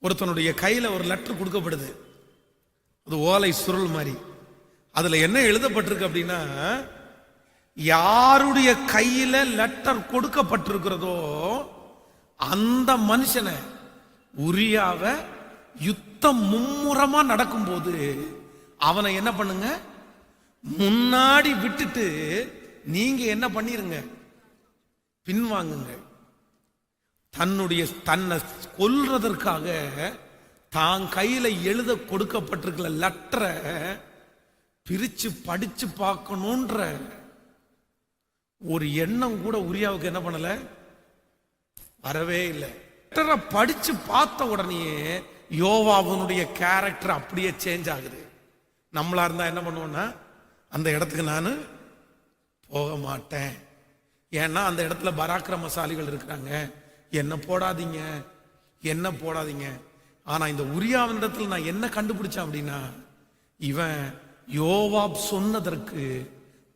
ஒருத்தனுடைய கையில் ஒரு லெட்டர் கொடுக்கப்படுது. அது ஓலை சுருள் மாதிரி. அதில் என்ன எழுதப்பட்டிருக்கு அப்படின்னா, யாருடைய கையில் லெட்டர் கொடுக்கப்பட்டிருக்கிறதோ அந்த மனுஷனை, உரியாவை, யுத்தம் மும்முரமா நடக்கும்போது அவனை என்ன பண்ணுங்க, முன்னாடி விட்டுட்டு நீங்க என்ன பண்ணிருங்க, பின்வாங்குங்க. தன்னை கொல்றதற்காக தான் கையில எழுத கொடுக்கப்பட்டிருக்கிற லெட்டரை பிரிச்சு படிச்சு பார்க்கணும்ன்ற ஒரு எண்ணம் கூட உரியாவுக்கு என்ன பண்ணல, வரவே இல்லை. லெட்டரை படிச்சு பார்த்த உடனே யோவாவுடைய கேரக்டர் அப்படியே சேஞ்ச் ஆகுது. நம்மளா இருந்தா என்ன பண்ணுவோம்னா, அந்த இடத்துக்கு நான் போக மாட்டேன், ஏன்னா அந்த இடத்துல பராக்கிரமசாலிகள் இருக்கிறாங்க, என்ன போடாதீங்க, என்ன போடாதீங்க. ஆனா இந்த உரியாவின் இடத்துல நான் என்ன கண்டுபிடிச்சேன் அப்படின்னா, இவன் யோவாப் சொன்னதற்கு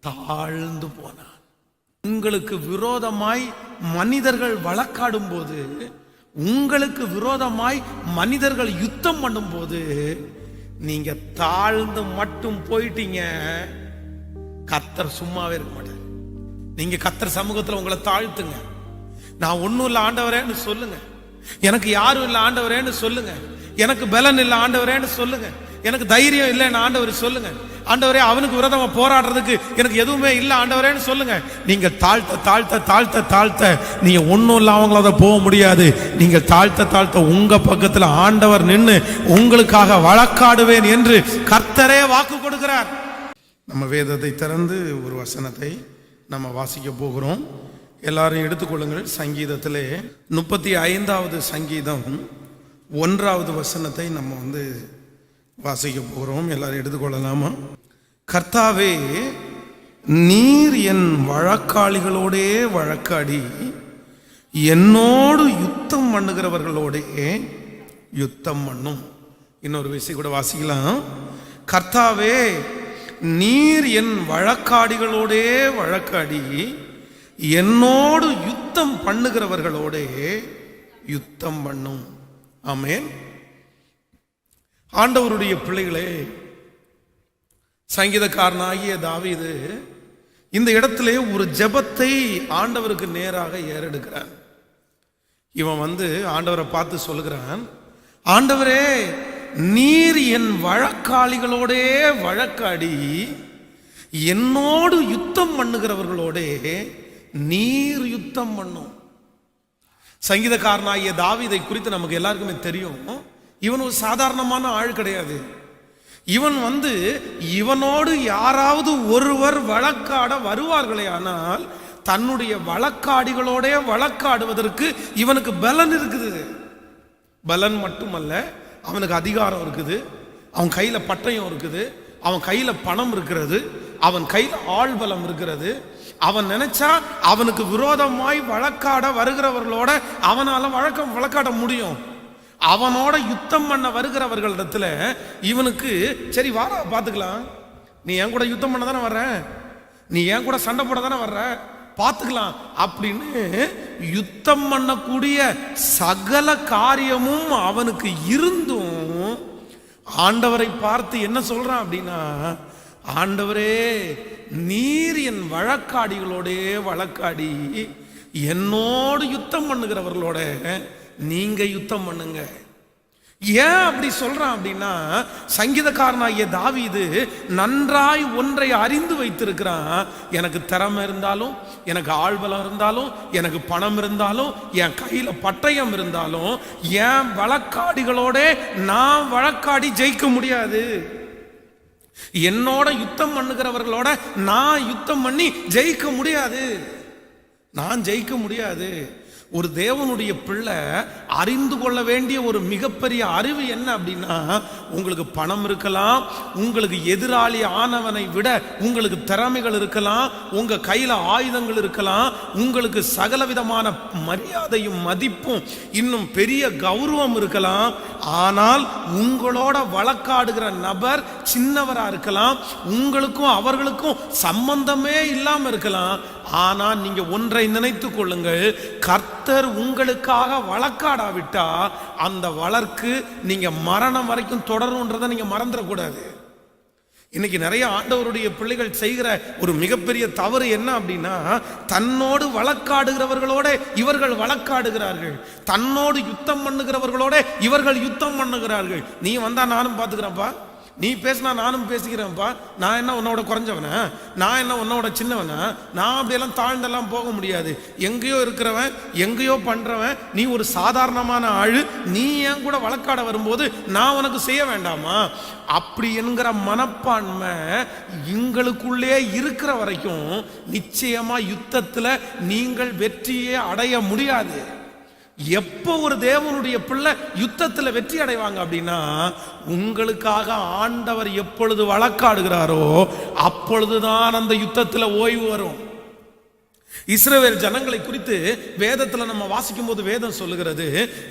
தாழ்ந்து போனான். உங்களுக்கு விரோதமாய் மனிதர்கள் வழக்காடும் போது, உங்களுக்கு விரோதமாய் மனிதர்கள் யுத்தம் பண்ணும் போது நீங்க தாழ்ந்து மட்டும் போயிட்டீங்க, கர்த்தர் சும்மாவே இருக்க மாட்டார். நீங்க கர்த்தர் சமூகத்துல உங்களை தாழ்த்துங்க. நான் ஒன்னும் இல்லை ஆண்டவரேன்னு சொல்லுங்க, எனக்கு யாரும் இல்லை ஆண்டவரேன்னு சொல்லுங்க, எனக்கு பலன் இல்லை ஆண்டவரேன்னு சொல்லுங்க, எனக்கு தைரியம் இல்லைன்னு ஆண்டவர் சொல்லுங்க. ஆண்டவரே, அவனுக்கு விரோதமா போராடுறதுக்கு எனக்கு எதுவுமே இல்லை ஆண்டவரேன்னு சொல்லுங்க. நீங்க தாழ்த்த தாழ்த்த தாழ்த்த தாழ்த்த நீங்க ஒன்னும் இல்லை அவங்கள போக முடியாது. நீங்க தாழ்த்த தாழ்த்த உங்க பக்கத்துல ஆண்டவர் நின்று உங்களுக்காக வழக்காடுவேன் என்று கர்த்தரே வாக்கு கொடுக்கிறார். நம்ம வேதத்தை திறந்து ஒரு வசனத்தை நம்ம வாசிக்க போகிறோம். எல்லாரும் எடுத்துக்கொள்ளுங்கள். சங்கீதத்திலே 35வது சங்கீதம் 1வது வசனத்தை நம்ம வாசிக்க போகிறோம். எல்லாரும் எடுத்துக்கொள்ளலாமா? கர்த்தாவே, நீர் என் வழக்காளிகளோடே வழக்காடி என்னோடு யுத்தம் பண்ணுகிறவர்களோடே யுத்தம் பண்ணும். இன்னொரு விஷயம் கூட வாசிக்கலாம். கர்த்தாவே, நீர் என் வழக்காடிகளோடே வழக்காடி என்னோடு யுத்தம் பண்ணுகிறவர்களோடே யுத்தம் பண்ணும். ஆமென். ஆண்டவருடைய பிள்ளைகளே, சங்கீதக்காரனாகிய தாவீது இந்த இடத்திலே ஒரு ஜெபத்தை ஆண்டவருக்கு நேராக ஏறெடுக்கிறான். இவன் ஆண்டவரை பார்த்து சொல்லுகிறான், ஆண்டவரே, நீர் என் வழக்காளிகளோடே வழக்காடி என்னோடு யுத்தம் பண்ணுகிறவர்களோடே நீர் யுத்தம் பண்ணும். சங்கீதக்காரனாகிய தாவீதை குறித்து நமக்கு எல்லாருக்குமே தெரியும். இவன் ஒரு சாதாரணமான ஆள் கிடையாது. இவன் இவனோடு யாராவது ஒருவர் வழக்காட வருவார்களே ஆனால் தன்னுடைய வழக்காடிகளோட வழக்காடுவதற்கு இவனுக்கு பலன் இருக்குது. பலன் மட்டுமல்ல, அவனுக்கு அதிகாரம் இருக்குது, அவன் கையில பட்டயம் இருக்குது, அவன் கையில பணம் இருக்கிறது, அவன் கையில ஆள் பலம் இருக்கிறது. அவன் நினைச்சா அவனுக்கு விரோதமாய் வழக்காட வருகிறவர்களோட அவனால வழக்காட முடியும். அவனோட யுத்தம் பண்ண வருகிறவர்களிடத்துல இவனுக்கு சரி வாரா பார்த்துக்கலாம், நீ என் கூட யுத்தம் பண்ண தானே வர்ற, நீ என் கூட சண்டை போட தானே வர்ற, பார்த்துக்கலாம் அப்படின்னு யுத்தம் பண்ணக்கூடிய சகல காரியமும் அவனுக்கு இருந்தும் ஆண்டவரை பார்த்து என்ன சொல்றான் அப்படின்னா, ஆண்டவரே, நீர் என் வழக்காடிகளோட வழக்காடி என்னோடு யுத்தம் பண்ணுகிறவர்களோட நீங்க யுத்தம் பண்ணுங்க. ஏன் அப்படி சொல்றான் அப்படின்னா, சங்கீதக்காரனாகிய தாவீது நன்றாய் ஒன்றை அறிந்து வைத்திருக்கிறான். எனக்கு திறமை இருந்தாலும், எனக்கு ஆள்பலம் இருந்தாலும், எனக்கு பணம் இருந்தாலும், என் கையில பட்டயம் இருந்தாலும், என் வழக்காடிகளோட நான் வழக்காடி ஜெயிக்க முடியாது. என்னோட யுத்தம் பண்ணுகிறவர்களோட நான் யுத்தம் பண்ணி ஜெயிக்க முடியாது. நான் ஜெயிக்க முடியாது. ஒரு தேவனுடைய பிள்ளை அறிந்து கொள்ள வேண்டிய ஒரு மிகப்பெரிய அறிவு என்ன அப்படின்னா, உங்களுக்கு பணம் இருக்கலாம், உங்களுக்கு எதிராளி ஆனவனை விட உங்களுக்கு திறமைகள் இருக்கலாம், உங்க கையில ஆயுதங்கள் இருக்கலாம், உங்களுக்கு சகலவிதமான மரியாதையும் மதிப்பும் இன்னும் பெரிய கௌரவம் இருக்கலாம். ஆனால் உங்களோட வழக்காடுகிற நபர் சின்னவரா இருக்கலாம், உங்களுக்கும் அவர்களுக்கும் சம்பந்தமே இல்லாம இருக்கலாம். ஆனால் நீங்க ஒன்றை நினைத்துக் கொள்ளுங்கள், கர்த்தர் உங்களுக்காக வழக்காட வழக்காடாவிட்டா அந்த வழக்கு நீங்க மரணம் வரைக்கும் தொடரும்ன்றதை நீங்க மறந்துடக்கூடாது. இன்னைக்கு நிறைய ஆண்டவருடைய பிள்ளைகள் செய்கிற ஒரு மிகப்பெரிய தவறு என்ன அப்படின்னா, தன்னோடு வழக்காடுகிறவர்களோட இவர்கள் வழக்காடுகிறார்கள், தன்னோடு யுத்தம் பண்ணுகிறவர்களோட இவர்கள் யுத்தம் பண்ணுகிறார்கள். நீ வந்தா நானும் பார்த்துக்கிறேன்ப்பா, நீ பேசினா நானும் பேசிக்கிறேன்ப்பா, நான் என்ன உன்னோட குறைஞ்சவனா, நான் என்ன உன்னோட சின்னவனா, நான் அப்படியெல்லாம் தாழ்ந்தெல்லாம் போக முடியாது. எங்கேயோ இருக்கிறவன் எங்கேயோ பண்றவன், நீ ஒரு சாதாரணமான ஆளு, நீ என் கூட வழக்காட வரும்போது நான் உனக்கு செய்ய வேண்டாமா? அப்படி என்கிற மனப்பான்மை எங்களுக்குள்ளே இருக்கிற வரைக்கும் நிச்சயமா யுத்தத்துல நீங்கள் வெற்றியே அடைய முடியாது. எப்போ ஒரு தேவனுடைய பிள்ளை யுத்தத்தில் வெற்றி அடைவாங்க அப்படின்னா, உங்களுக்காக ஆண்டவர் எப்பொழுது வழக்காடுகிறாரோ அப்பொழுதுதான் அந்த யுத்தத்தில் ஓய்வு வரும். இஸ்ரவேல் ஜனங்களை குறித்து வேதத்துல நம்ம வாசிக்கும் போது வேதம் சொல்லுகிறது,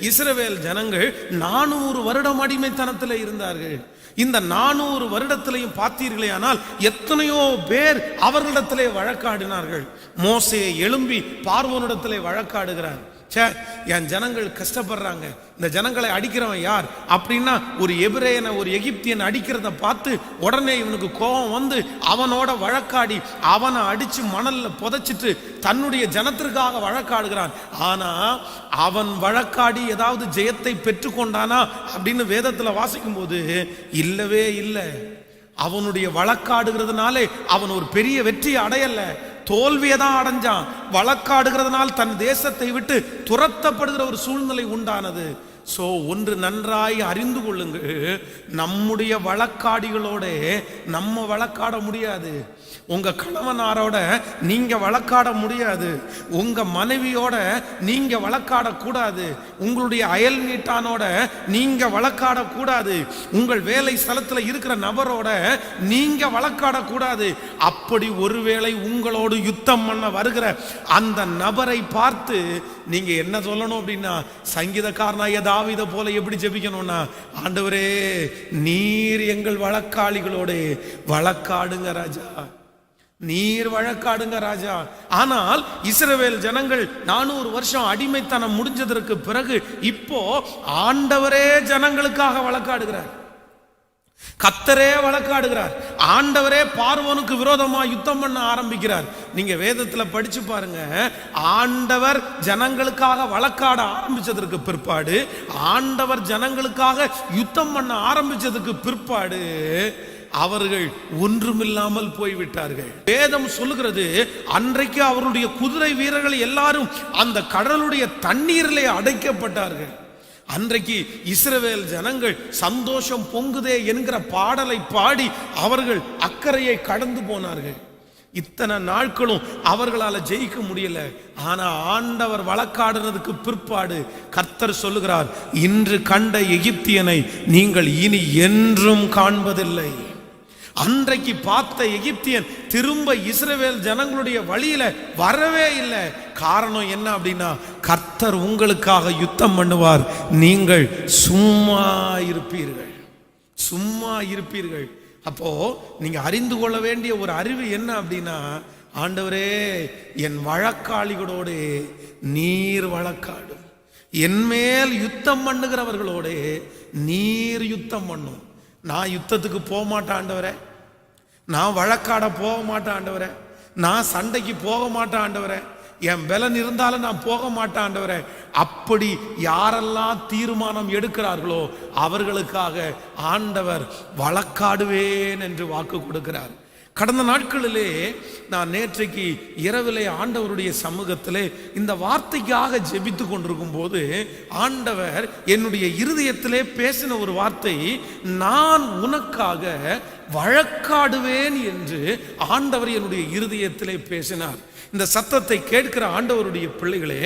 இஸ்ரவேல் ஜனங்கள் 400 வருடம் அடிமைத்தனத்தில் இருந்தார்கள். இந்த 400 வருடத்திலையும் பார்த்தீர்களே ஆனால் எத்தனையோ பேர் அவர்களிடத்திலே வழக்காடினார்கள். மோசே எழும்பி பார்வோனிடத்திலே வழக்காடுகிறார். என் ஜனங்கள் கஷ்டப்படுறாங்க, இந்த ஜனங்களை அடிக்கிறவன் யார் அப்படின்னா ஒரு எபிரேயனை ஒரு எகிப்தியன் அடிக்கிறத பார்த்து உடனே இவனுக்கு கோபம் வந்து அவனோட வழக்காடி அவனை அடிச்சு மணல்ல புதைச்சிட்டு தன்னுடைய ஜனத்திற்காக வழக்காடுகிறான். ஆனா அவன் வழக்காடி ஏதாவது ஜெயத்தை பெற்றுக்கொண்டானா அப்படின்னு வேதத்துல வாசிக்கும் போது இல்லவே இல்லை. அவனுடைய வழக்காடுகிறதுனாலே அவன் ஒரு பெரிய வெற்றியை அடையல, தோல்வியை தான் அடைஞ்சான். வழக்காடுகிறதுனால் தன் தேசத்தை விட்டு துரத்தப்படுகிற ஒரு சூழ்நிலை உண்டானது. சோ ஒன்று நன்றாய் அறிந்து கொள்ளுங்க, நம்முடைய வழக்காடிகளோட நம்ம வழக்காட முடியாது. உங்க கணவனாரோட நீங்க வழக்காட முடியாது, உங்க மனைவியோட நீங்க வழக்காட கூடாது, உங்களுடைய அயல் நீட்டானோட நீங்க வழக்காட கூடாது, உங்கள் வேலை ஸ்தலத்தில் இருக்கிற நபரோட நீங்க வழக்காட கூடாது. அப்படி ஒருவேளை உங்களோடு யுத்தம் பண்ண வருகிற அந்த நபரை பார்த்து நீங்க என்ன சொல்லணும் அப்படின்னா, சங்கீதக்காரனாய தாவீதை போல எப்படி ஜெபிக்கணும்னா, ஆண்டவரே நீர் எங்கள் வழக்காளிகளோட வழக்காடுங்க ராஜா, நீர் வழக்காடுங்க ராஜா. ஆனால் இஸ்ரவேல் ஜனங்கள் 400 வருஷம் அடிமைத்தனம் முடிஞ்சதற்கு பிறகு இப்போ ஆண்டவரே ஜனங்களுக்காக வழக்காடுகிறார், கர்த்தரே வழக்காடுகிறார். ஆண்டவரே பார்வோனுக்கு விரோதமா யுத்தம் பண்ண ஆரம்பிக்கிறார். நீங்க வேதத்துல படிச்சு பாருங்க, ஆண்டவர் ஜனங்களுக்காக வழக்காட ஆரம்பிச்சதற்கு பிற்பாடு, ஆண்டவர் ஜனங்களுக்காக யுத்தம் பண்ண ஆரம்பிச்சதுக்கு பிற்பாடு அவர்கள் ஒன்றுமில்லாமல் போய்விட்டார்கள். வேதம் சொல்லுகிறது, அன்றைக்கு அவருடைய குதிரை வீரர்கள் எல்லாரும் அந்த கடலுடைய தண்ணீரிலே அடைக்கப்பட்டார்கள். அன்றைக்கு இஸ்ரவேல் ஜனங்கள் சந்தோஷம் பொங்குதே என்கிற பாடலை பாடி அவர்கள் அக்கறையை கடந்து போனார்கள். இத்தனை நாட்களும் அவர்களால் ஜெயிக்க முடியல. ஆனா ஆண்டவர் வழக்காடுறதுக்கு பிற்பாடு கர்த்தர் சொல்லுகிறார், இன்று கண்ட எகிப்தியனை நீங்கள் இனி என்றும் காண்பதில்லை. அன்றைக்கு பார்த்த எகிப்தியன் திரும்ப இஸ்ரவேல் ஜனங்களுடைய வழியில வரவே இல்லை. காரணம் என்ன அப்படின்னா, கர்த்தர் உங்களுக்காக யுத்தம் பண்ணுவார், நீங்கள் சும்மா இருப்பீர்கள், சும்மா இருப்பீர்கள். அப்போ நீங்க அறிந்து கொள்ள வேண்டிய ஒரு அறிவு என்ன அப்படின்னா, ஆண்டவரே என் வழக்காளிகளோடு நீர் வழக்காடும், என் மேல் யுத்தம் பண்ணுகிறவர்களோடு நீர் யுத்தம் பண்ணும். நான் யுத்தத்துக்கு போக மாட்டேன் ஆண்டவரே, நான் வழக்காட போக மாட்டேன் ஆண்டவரே, நான் சண்டைக்கு போக மாட்டேன் ஆண்டவரே, என் பலன் இருந்தாலும் நான் போக மாட்டேன் ஆண்டவரே. அப்படி யாரெல்லாம் தீர்மானம் எடுக்கிறார்களோ அவர்களுக்காக ஆண்டவர் வழக்காடுவேன் என்று வாக்கு கொடுக்கிறார். கடந்த நாட்களிலே நான் நேற்றைக்கு இரவிலே ஆண்டவருடைய சமூகத்திலே இந்த வார்த்தைக்காக ஜெபித்து கொண்டிருக்கும் போது ஆண்டவர் என்னுடைய இருதயத்திலே பேசின ஒரு வார்த்தை, நான் உனக்காக வழக்காடுவேன் என்று ஆண்டவர் என்னுடைய இருதயத்திலே பேசினார். இந்த சத்தத்தை கேட்கிற ஆண்டவருடைய பிள்ளைகளே,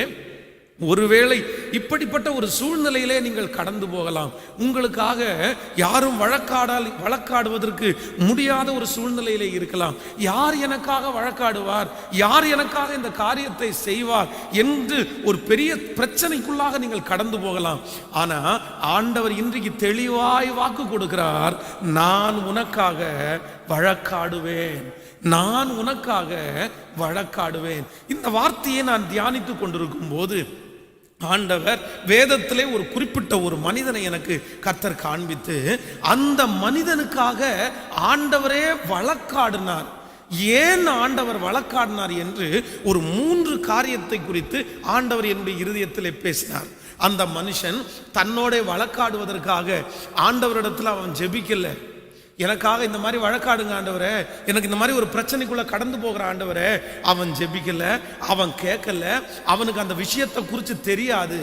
ஒருவேளை இப்படிப்பட்ட ஒரு சூழ்நிலையிலே நீங்கள் கடந்து போகலாம். உங்களுக்காக யாரும் வழக்காடுவதற்கு முடியாத ஒரு சூழ்நிலையிலே இருக்கலாம். யார் எனக்காக வழக்காடுவார், யார் எனக்காக இந்த காரியத்தை செய்வார் என்று ஒரு பெரிய பிரச்சனைக்குள்ளாக நீங்கள் கடந்து போகலாம். ஆனா ஆண்டவர் இன்றைக்கு தெளிவாய் வாக்கு கொடுக்கிறார், நான் உனக்காக வழக்காடுவேன், நான் உனக்காக வழக்காடுவேன். இந்த வார்த்தையை நான் தியானித்துக் கொண்டிருக்கும் போது ஆண்டவர் வேதத்திலே ஒரு குறிப்பிட்ட ஒரு மனிதனை எனக்கு கர்த்தர் காண்பித்து, அந்த மனிதனுக்காக ஆண்டவரே வழக்காடினார். ஏன் ஆண்டவர் வழக்காடினார் என்று ஒரு 3 காரியத்தை குறித்து ஆண்டவர் என்னுடைய இருதயத்திலே பேசினார். அந்த மனுஷன் தன்னோட வழக்காடுவதற்காக ஆண்டவரிடத்தில் அவன் ஜெபிக்கல. எனக்காக இந்த மாதிரி வழக்காடுங்க ஆண்டவரே, எனக்கு இந்த மாதிரி ஒரு பிரச்சனைக்குள்ள கடந்து போகிற ஆண்டவரே, அவன் ஜெபிக்கல, அவன் கேட்கல, அவனுக்கு அந்த விஷயத்தை குறித்து தெரியாது.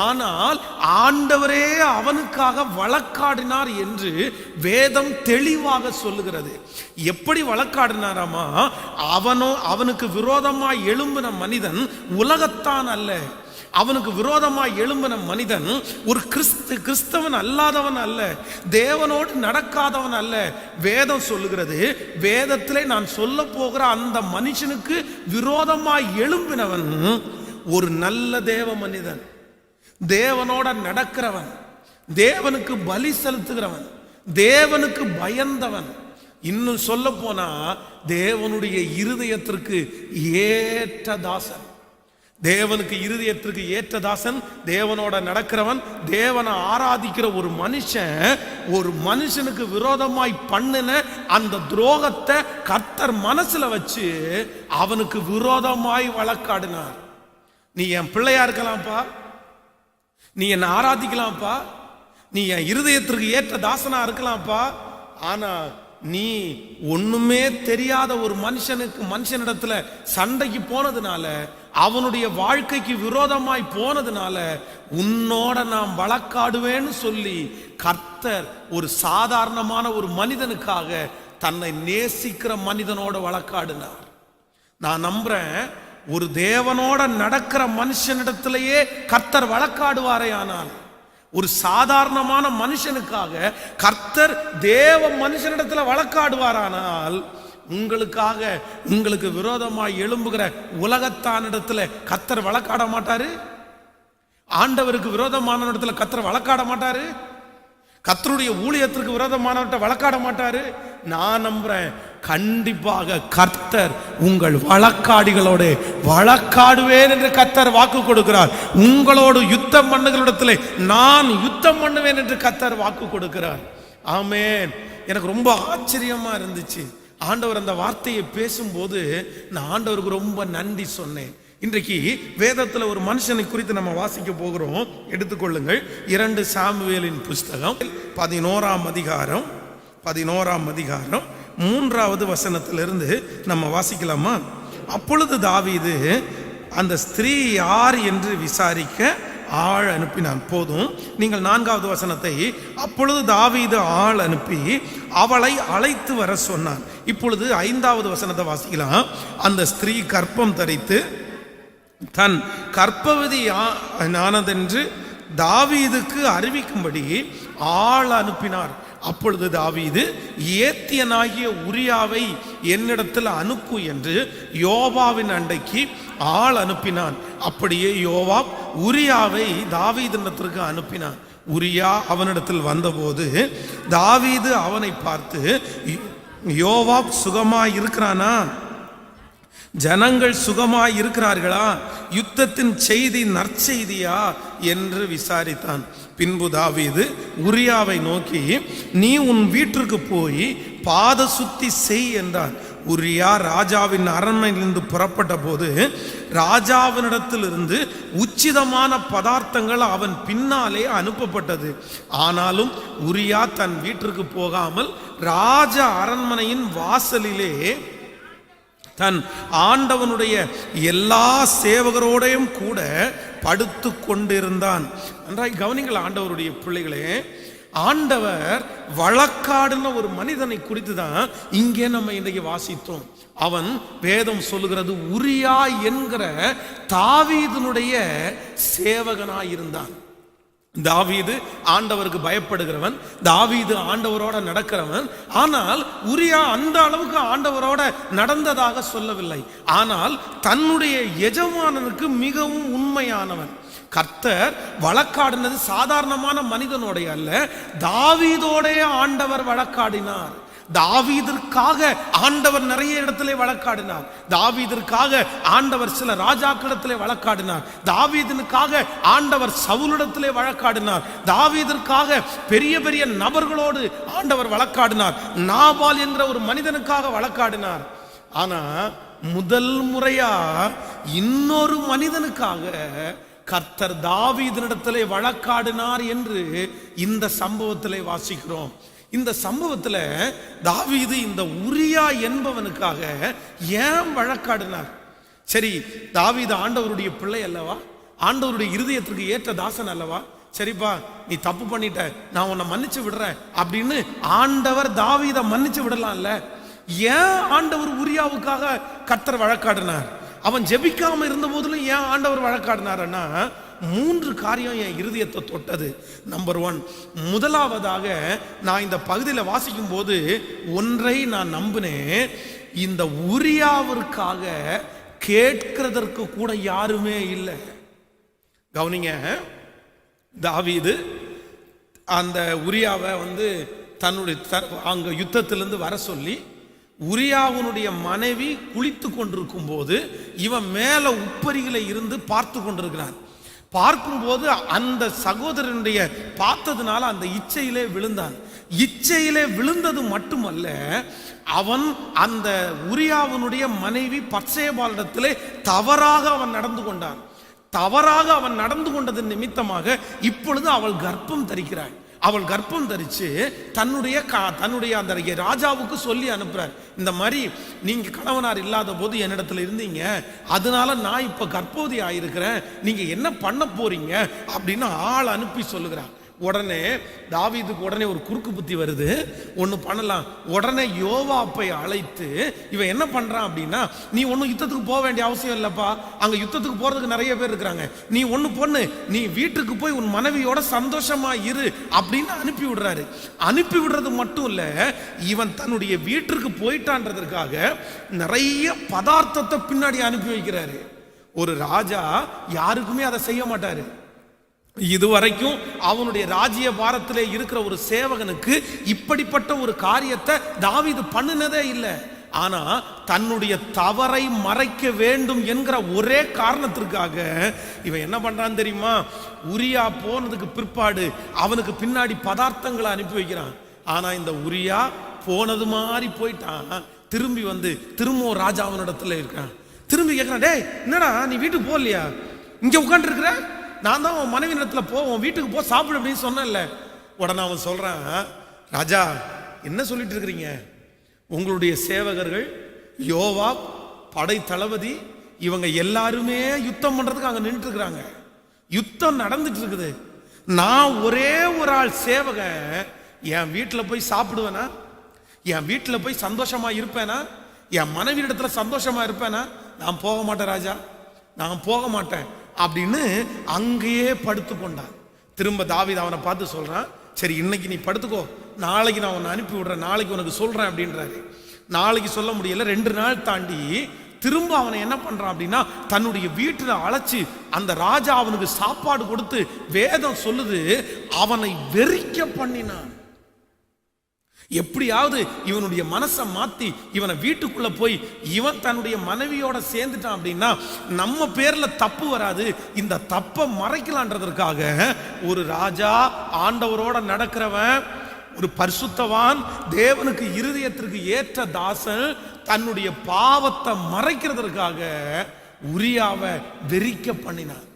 ஆனால் ஆண்டவரே அவனுக்காக வழக்காடினார் என்று வேதம் தெளிவாக சொல்லுகிறது. எப்படி வழக்காடினாராமா? அவனுக்கு விரோதமாய் எழும்பின மனிதன் உலகத்தான் அல்ல, அவனுக்கு விரோதமாய் எழும்பின மனிதன் ஒரு கிறிஸ்தவன் அல்லாதவன் அல்ல, தேவனோடு நடக்காதவன் அல்ல. வேதம் சொல்லுகிறது, வேதத்திலே நான் சொல்ல போகிற அந்த மனுஷனுக்கு விரோதமாய் எழும்பினவன் ஒரு நல்ல தேவ மனிதன், தேவனோட நடக்கிறவன், தேவனுக்கு பலி செலுத்துகிறவன், தேவனுக்கு பயந்தவன். இன்னும் சொல்ல போனா தேவனுடைய இருதயத்திற்கு ஏற்ற தாசன், தேவனுக்கு இருதயத்திற்கு ஏற்ற தாசன், தேவனோட நடக்கிறவன், தேவனை ஆராதிக்கிற ஒரு மனுஷனுக்கு விரோதமாய் பண்ணின அந்த துரோகத்தை கர்த்தர் மனசுல வச்சு அவனுக்கு விரோதமாய் வழக்காடினார். நீ என் பிள்ளையா இருக்கலாம்ப்பா, நீ என்னை ஆராதிக்கலாம்ப்பா, நீ என் இருதயத்திற்கு ஏற்ற தாசனா இருக்கலாம்ப்பா, ஆனா நீ ஒண்ணுமே தெரியாத ஒரு மனுஷனிடத்துல சண்டைக்கு போனதுனால, அவனுடைய வாழ்க்கைக்கு விரோதமாய் போனதுனால உன்னோட நான் வழக்காடுவேன்னு சொல்லி கர்த்தர் ஒரு சாதாரணமான ஒரு மனிதனுக்காக தன்னை நேசிக்கிற மனிதனோட வழக்காடினார். நான் நம்புறேன், ஒரு தேவனோட நடக்கிற மனுஷனிடத்திலேயே கர்த்தர் வழக்காடுவாரே, ஆனால் ஒரு சாதாரணமான மனுஷனுக்காக கர்த்தர் தேவ மனுஷனிடத்துல வழக்காடுவாரானால், உங்களுக்கு விரோதமாய் எழும்புகிற உலகத்தானிடத்துல கர்த்தர் வழக்காட மாட்டாரு? ஆண்டவருக்கு விரோதமான இடத்துல கர்த்தர் வழக்காட மாட்டாரு? கர்த்தருடைய ஊழியத்திற்கு விரோதமானவர்கிட்ட வழக்காட மாட்டாரு? நான் நம்புறேன், கண்டிப்பாக கர்த்தர் உங்கள் வழக்காடிகளோடு வழக்காடுவேன் என்று கர்த்தர் வாக்கு கொடுக்கிறார். உங்களோடு யுத்தம் பண்ணுகளிடத்திலே நான் யுத்தம் பண்ணுவேன் என்று கர்த்தர் வாக்கு கொடுக்கிறார். ஆமென். எனக்கு ரொம்ப ஆச்சரியமா இருந்துச்சு ஆண்டவர் அந்த வார்த்தையை பேசும்போது. நான் ஆண்டவருக்கு ரொம்ப நன்றி சொன்னேன். இன்றைக்கு வேதத்தில் ஒரு மனுஷனை குறித்து நம்ம வாசிக்க போகிறோம். எடுத்துக்கொள்ளுங்கள், 2 சாமுவேலின் புஸ்தகம் 11ஆம் அதிகாரம் 3வது வசனத்திலிருந்து நம்ம வாசிக்கலாமா? அப்பொழுது தாவீது அந்த ஸ்திரீ யார் என்று விசாரிக்க ஆள் அனுப்பினான். போதும், நீங்கள் 4வது வசனத்தை, அப்பொழுது தாவீது ஆள் அனுப்பி அவளை அழைத்து வர சொன்னான். இப்பொழுது 5வது வசனத்தை வாசிக்கலாம். அந்த ஸ்திரீ கர்ப்பம் தரித்து தன் கர்ப்பவதி ஆனதென்று தாவீதுக்கு அறிவிக்கும்படி ஆள் அனுப்பினார். அப்பொழுது தாவீது, ஏத்தியனாகிய உரியாவை என்னிடத்தில் அனுப்பு என்று யோவாவின் அண்டைக்கு ஆள் அனுப்பினான். அப்படியே யோவாப் உரியாவை தாவீதிடத்திற்கு அனுப்பினான். உரியா அவனிடத்தில் வந்தபோது தாவீது அவனை பார்த்து, யோவாப் சுகமாய் இருக்கிறானா? ஜனங்கள் சுகமாய் இருக்கிறார்களா? யுத்தத்தின் செய்தி நற்செய்தியா என்று விசாரித்தான். பின்பு தாவீது உரியாவை நோக்கி, நீ உன் வீட்டிற்கு போய் பாத சுத்தி செய் என்றான். உரியா ராஜாவின் அரண்மனையிலிருந்து புறப்பட்ட போது ராஜாவினிடத்திலிருந்து உச்சிதமான பதார்த்தங்கள் அவன் பின்னாலே அனுப்பப்பட்டது. ஆனாலும் உரியா தன் வீட்டிற்கு போகாமல் ராஜ அரண்மனையின் வாசலிலே தன் ஆண்டவனுடைய எல்லா சேவகரோடையும் கூட படுத்து கொண்டிருந்தான். நன்றாய் கவனிங்கள் ஆண்டவருடைய பிள்ளைகளே, ஆண்டவர் வழக்காடின ஒரு மனிதனை குறித்து தான் இங்கே நம்ம இன்றைக்கு வாசித்தோம். அவன் வேதம் சொல்லுகிறது உரியா என்கிற தாவீதினுடைய சேவகனாயிருந்தான். தாவீது ஆண்டவருக்கு பயப்படுகிறவன், தாவீது ஆண்டவரோட நடக்கிறவன். ஆனால் உரியா அந்த அளவுக்கு ஆண்டவரோட நடந்ததாக சொல்லவில்லை. ஆனால் தன்னுடைய எஜமானனுக்கு மிகவும் உண்மையானவன். கர்த்தர் வழக்காடினது சாதாரணமான மனிதனோடைய அல்ல, தாவீதோடைய ஆண்டவர் வழக்காடினார். தாவீதிற்காக ஆண்டவர் நிறைய இடத்திலே வழக்காடினார். தாவீதிற்காக ஆண்டவர் சில ராஜாக்களிடத்திலே வழக்காடினார். தாவீதிற்காக ஆண்டவர் சவுலிடத்திலே வழக்காடினார். தாவீதிற்காக பெரிய பெரிய நபர்களோடு ஆண்டவர் வழக்காடினார். நாபால் என்ற ஒரு மனிதனுக்காக வழக்காடினார். ஆனா முதல் முறையா இன்னொரு மனிதனுக்காக கர்த்தர் தாவீதினிடத்திலே வழக்காடினார் என்று இந்த சம்பவத்திலே வாசிக்கிறோம். இந்த சம்பவத்துல தாவீது இந்த உரியா என்பவனுக்காக ஏன் வழக்காடினார்? சரி, தாவீது ஆண்டவருடைய பிள்ளை அல்லவா, ஆண்டவருடைய இருதயத்திற்கு ஏற்ற தாசன் அல்லவா, சரிப்பா நீ தப்பு பண்ணிட்ட, நான் உன்னை மன்னிச்சு விடுறேன் அப்படின்னு ஆண்டவர் தாவீதை மன்னிச்சு விடலாம்ல. ஏன் ஆண்டவர் உரியாவுக்காக கர்த்தர் வழக்காடினார்? அவன் ஜெபிக்காம இருந்த போதிலும் ஏன் ஆண்டவர் வழக்காடினார்னா 3 காரியம் என் இருதயத்தை தொட்டது. நம்பர் 1, முதலாவதாக நான் இந்த பகுதியில் வாசிக்கும் போது ஒன்றை நான் நம்பினேன், இந்த உரியாவிற்காக கேட்கிறதற்கு கூட யாருமே இல்லை. கவனிங்க, தாவீது அந்த உரியாவை தன்னுடைய அங்க யுத்தத்திலிருந்து வர சொல்லி உரியாவுனுடைய மனைவி குளித்து கொண்டிருக்கும் போது இவன் மேல உப்பரிகளை இருந்து பார்த்து கொண்டிருக்கிறான். பார்க்கும்போது அந்த சகோதரனுடைய பார்த்ததுனால அந்த இச்சையிலே விழுந்தான். இச்சையிலே விழுந்தது மட்டுமல்ல, அவன் அந்த உரியாவுனுடைய மனைவி பத்சேபாளிடத்திலே தவறாக அவன் நடந்து கொண்டான். தவறாக அவன் நடந்து கொண்டது நிமித்தமாக இப்பொழுது அவள் கர்ப்பம் தரிக்கிறாள். அவள் கர்ப்பம் தரிச்சு தன்னுடைய அந்த ராஜாவுக்கு சொல்லி அனுப்புறார், இந்த மாதிரி நீங்க கணவனார் இல்லாத போது என்னிடத்துல இருந்தீங்க, அதனால நான் இப்ப கர்ப்பவதி ஆயிருக்கிறேன், நீங்க என்ன பண்ண போறீங்க அப்படின்னு ஆள் அனுப்பி சொல்லுகிறார். உடனே தாவீதுக்கு உடனே ஒரு குறுக்கு புத்தி வருது, ஒன்று பண்ணலாம். உடனே யோவாப்பை அழைத்து இவன் என்ன பண்றான் அப்படின்னா, நீ ஒன்றும் யுத்தத்துக்கு போக வேண்டிய அவசியம் இல்லப்பா, அங்க யுத்தத்துக்கு போறதுக்கு நிறைய பேர் இருக்கிறாங்க, நீ ஒன்று பொண்ணு, நீ வீட்டுக்கு போய் உன் மனைவியோட சந்தோஷமா இரு அப்படின்னு அனுப்பி விடுறாரு. அனுப்பி விடுறது மட்டும் இல்ல, இவன் தன்னுடைய வீட்டிற்கு போயிட்டான்றதற்காக நிறைய பதார்த்தத்தை பின்னாடி அனுப்பி வைக்கிறாரு. ஒரு ராஜா யாருக்குமே அதை செய்ய மாட்டாரு. இதுவரைக்கும் அவனுடைய ராஜ்ய பாரத்திலே இருக்கிற ஒரு சேவகனுக்கு இப்படிப்பட்ட ஒரு காரியத்தை தாவீது பண்ணினதே இல்லை. ஆனா தன்னுடைய தவறை மறைக்க வேண்டும் என்கிற ஒரே காரணத்திற்காக இவன் என்ன பண்றான் தெரியுமா? உரியா போனதுக்கு பிற்பாடு அவனுக்கு பின்னாடி பதார்த்தங்களை அனுப்பி வைக்கிறான். ஆனா இந்த உரியா போனது மாதிரி போயிட்டான். திரும்பி திரும்ப ராஜா அவனிடத்துல இருக்கான். திரும்பி கேட்கிறான், டேய் என்னடா நீ வீட்டுக்கு போகலையா, இங்க உட்காந்து இருக்கிற, நான் தான் உன் மனைவி இடத்துல உன் வீட்டுக்கு போ சாப்பிடு அப்படின்னு சொன்னேன்ல. உடனே அவன் சொல்றான், ராஜா என்ன சொல்லிட்டு இருக்கிறீங்க, உங்களுடைய சேவகர்கள் யோவாப் படை தளபதி இவங்க எல்லாருமே யுத்தம் பண்றதுக்கு அங்க நின்று இருக்கிறாங்க, யுத்தம் நடந்துட்டு இருக்குது, நான் ஒரே ஒரு ஆள் சேவகன் என் வீட்டில் போய் சாப்பிடுவேனா, என் வீட்டில் போய் சந்தோஷமா இருப்பேனா, என் மனைவி இடத்துல சந்தோஷமா இருப்பேனா? நான் போக மாட்டேன் ராஜா, நான் போக மாட்டேன் அப்படின்னு அங்கேயே படுத்து கொண்டான். திரும்ப தாவீது அவனை பார்த்து சொல்றான், சரி இன்னைக்கு நீ படுத்துக்கோ, நாளைக்கு நான் உன்னை அனுப்பி விடுறேன், நாளைக்கு உனக்கு சொல்றேன் அப்படின்றாரு. நாளைக்கு சொல்ல முடியல, 2 நாள் தாண்டி திரும்ப அவனை என்ன பண்றான் அப்படின்னா, தன்னுடைய வீட்டில் அழைச்சி அந்த ராஜா அவனுக்கு சாப்பாடு கொடுத்து வேதம் சொல்லுது அவனை வெறிக்க பண்ணினான். எப்படியாவது இவனுடைய மனசை மாத்தி இவனை வீட்டுக்குள்ள போய் இவன் தன்னுடைய மனைவியோட சேர்ந்துட்டான் அப்படின்னா நம்ம பேர்ல தப்பு வராது, இந்த தப்பை மறைக்கலான்றதற்காக ஒரு ராஜா, ஆண்டவரோட நடக்கிறவன், ஒரு பரிசுத்தவான், தேவனுக்கு இருதயத்திற்கு ஏற்ற தாசன் தன்னுடைய பாவத்தை மறைக்கிறதற்காக உரியாவை வெறிக்க பண்ணினான்.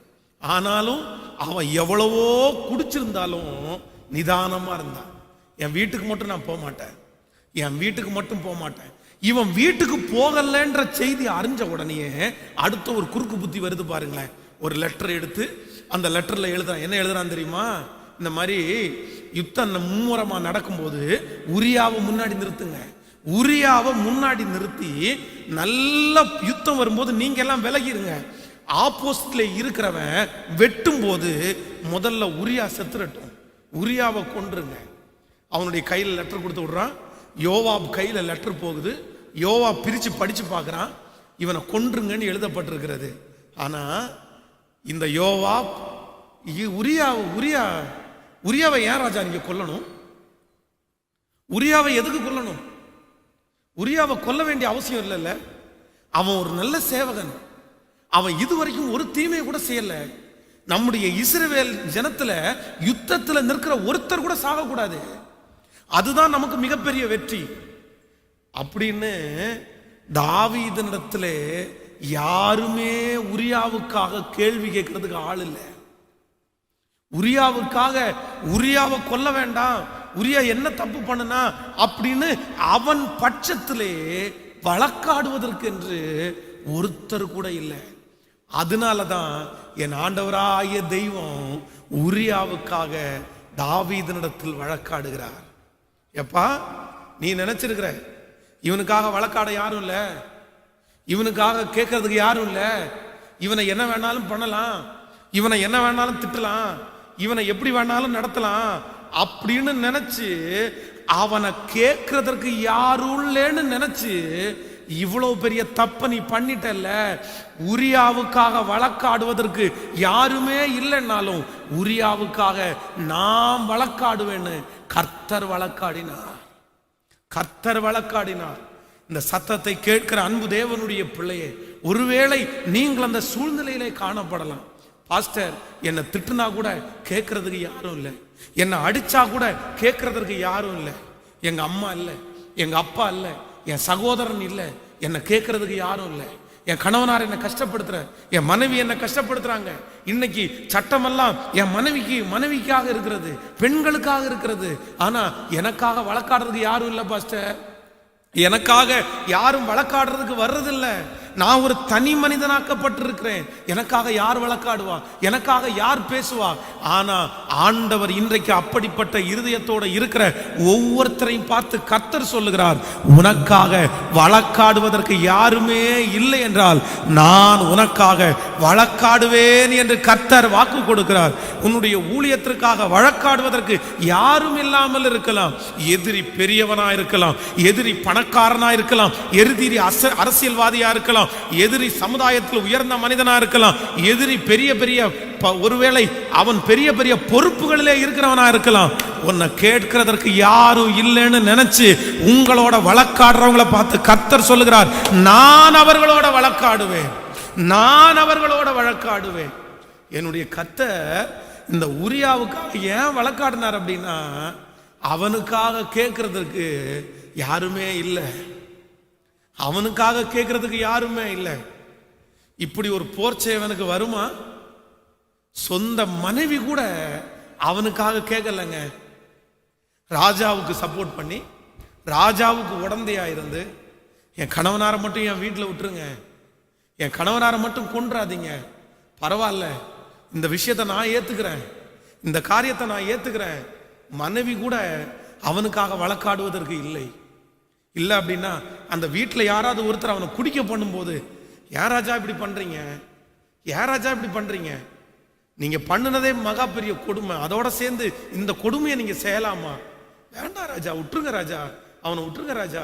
ஆனாலும் அவன் எவ்வளவோ குடிச்சிருந்தாலும் நிதானமா இருந்தான். என் வீட்டுக்கு மட்டும் நான் போக மாட்டேன், என் வீட்டுக்கு மட்டும் போக மாட்டேன். இவன் வீட்டுக்கு போகலன்ற செய்தி அறிஞ்ச உடனே அடுத்த ஒரு குறுக்கு புத்தி வருது பாருங்களேன். ஒரு லெட்டர் எடுத்து அந்த லெட்டர்ல எழுதுறான். என்ன எழுதுறான் தெரியுமா? இந்த மாதிரி யுத்தம் மும்முரமா நடக்கும்போது உரியாவை முன்னாடி நிறுத்துங்க, உரியாவை முன்னாடி நிறுத்தி நல்ல யுத்தம் வரும்போது நீங்க எல்லாம் விலகிருங்க, ஆப்போசிட்ல இருக்கிறவன் வெட்டும் போது முதல்ல உரியா செத்துறட்டும், உரியாவை கொன்றுங்க. அவனுடைய கையில் லெட்டர் கொடுத்து விடுறான். யோவாப் கையில லெட்டர் போகுது. யோவாப் பிரிச்சு படிச்சு பார்க்கறான், இவனை கொன்றுங்கன்னு எழுதப்பட்டிருக்கிறது. ஆனா இந்த யோவாப் உரியாவை ஏன் ராஜா நீங்க கொல்லணும்? உரியாவை எதுக்கு கொல்லணும்? உரியாவை கொல்ல வேண்டிய அவசியம் இல்லைல்ல. அவன் ஒரு நல்ல சேவகன். அவன் இதுவரைக்கும் ஒரு தீமையை கூட செய்யல. நம்முடைய இஸ்ரவேல் ஜனத்துல யுத்தத்துல நிற்கிற ஒருத்தர் கூட சாகக்கூடாது. அதுதான் நமக்கு மிகப்பெரிய வெற்றி அப்படின்னு தாவீதினிடத்துல யாருமே உரியாவுக்காக கேள்வி கேட்கறதுக்கு ஆள் இல்லை. உரியாவுக்காக உரியாவை கொல்ல வேண்டாம், உரியா என்ன தப்பு பண்ணுனா அப்படின்னு அவன் பட்சத்திலே வழக்காடுவதற்கு என்று ஒருத்தர் கூட இல்லை. அதனாலதான் என் ஆண்டவராகிய தெய்வம் உரியாவுக்காக தாவீதினிடத்தில் வழக்காடுகிறார். எப்பா, நீ நினைச்சிருக்கிற இவனுக்காக வழக்காட யாரும் இல்ல, இவனுக்காக கேட்கறதுக்கு யாரும் இல்ல, இவனை என்ன வேணாலும் பண்ணலாம், இவனை என்ன வேணாலும் திட்டலாம், இவனை எப்படி வேணாலும் நடத்தலாம் அப்படின்னு நினைச்சு அவனை கேட்கறதற்கு யாரும் இல்லைன்னு நினைச்சு இவ்வளவு பெரிய தப்ப நீ பண்ணிட்டல்ல. உரியாவுக்காக வழக்காடுவதற்கு யாருமே இல்லைன்னாலும் உரியாவுக்காக நாம் வழக்காடுவேன்னு கர்த்தர் வழக்காடினார். கர்த்தர் வழக்காடினார். இந்த சத்தத்தை கேட்கிற அன்பு தேவனுடைய பிள்ளையே, ஒருவேளை நீங்கள் அந்த சூழ்நிலையிலே காணப்படலாம். பாஸ்டர், என்னை திட்டுனா கூட கேட்கறதுக்கு யாரும் இல்லை, என்னை அடிச்சா கூட கேட்கறதுக்கு யாரும் இல்லை, எங்க அம்மா இல்லை, எங்க அப்பா இல்லை, என் சகோதரன் இல்லை, என்னை கேட்கறதுக்கு யாரும் இல்லை, என் கணவனார் என்னை கஷ்டப்படுத்துற, என் மனைவி என்னை கஷ்டப்படுத்துறாங்க. இன்னைக்கு சட்டமெல்லாம் என் மனைவிக்காக இருக்கிறது, பெண்களுக்காக இருக்கிறது. ஆனா எனக்காக வழக்காடுறதுக்கு யாரும் இல்லை பாஸ்டர். எனக்காக யாரும் வழக்காடுறதுக்கு வர்றதில்லை. நான் ஒரு தனி மனிதனாக்கப்பட்டிருக்கிறேன். எனக்காக யார் வழக்காடுவா, எனக்காக யார் பேசுவா? ஆனா ஆண்டவர் இன்றைக்கு அப்படிப்பட்ட இருதயத்தோட இருக்கிற ஒவ்வொருத்தரையும் பார்த்து கர்த்தர் சொல்லுகிறார், உனக்காக வழக்காடுவதற்கு யாருமே இல்லை என்றால் நான் உனக்காக வழக்காடுவேன் என்று கர்த்தர் வாக்கு கொடுக்கிறார். உன்னுடைய ஊழியத்திற்காக வழக்காடுவதற்கு யாரும் இல்லாமல் இருக்கலாம். எதிரி பெரியவனா இருக்கலாம், எதிரி பணக்காரனா இருக்கலாம், எதிரி அரசியல்வாதியா இருக்கலாம், எதிரி சமுதாயத்தில் உயர்ந்த மனிதனா இருக்கலாம், எதிரி பெரிய பெரிய ஒருவேளை அவன் பெரிய பெரிய பொறுப்புகளிலே இருக்கிறவனா இருக்கலாம். உன்னை கேட்கிறதற்கு யாரும் இல்லைன்னு நினைச்சு உங்களோட வழக்காடுறவங்களை பார்த்து கர்த்தர் சொல்லுகிறார், நான் அவர்களோட வழக்காடுவேன், நான் அவர்களோட வழக்காடுவேன். என்னுடைய கர்த்தர் இந்த உரியாவுக்காக ஏன் வழக்காடினார் அப்படின்னா, அவனுக்காக கேட்கறதுக்கு யாருமே இல்லை, அவனுக்காக கேட்கறதுக்கு யாருமே இல்லை. இப்படி ஒரு போர்ச்சேவனுக்கு வருமா? சொந்த மனைவி கூட அவனுக்காக கேட்கலங்க. ராஜாவுக்கு சப்போர்ட் பண்ணி, ராஜாவுக்கு உடந்தையா இருந்து, என் கணவனாரை மட்டும் என் வீட்டில் விட்டுருங்க, என் கணவனாரை மட்டும் கொன்றாதீங்க, பரவாயில்ல, இந்த விஷயத்தை நான் ஏத்துக்கிறேன், இந்த காரியத்தை நான் ஏத்துக்கிறேன். மனைவி கூட அவனுக்காக வழக்காடுவதற்கு இல்லை. இல்லை அப்படின்னா அந்த வீட்டில் யாராவது ஒருத்தர் அவனை குடிக்க பண்ணும்போது, ஏன் ராஜா இப்படி பண்றீங்க, ஏன் ராஜா இப்படி பண்றீங்க, நீங்க பண்ணுனதே மகா பெரிய கொடுமை, அதோட சேர்ந்து இந்த கொடுமையை நீங்க செய்யலாமா? வேண்டாம் ராஜா, விட்டுருங்க ராஜா, அவனை விட்டுருங்க ராஜா.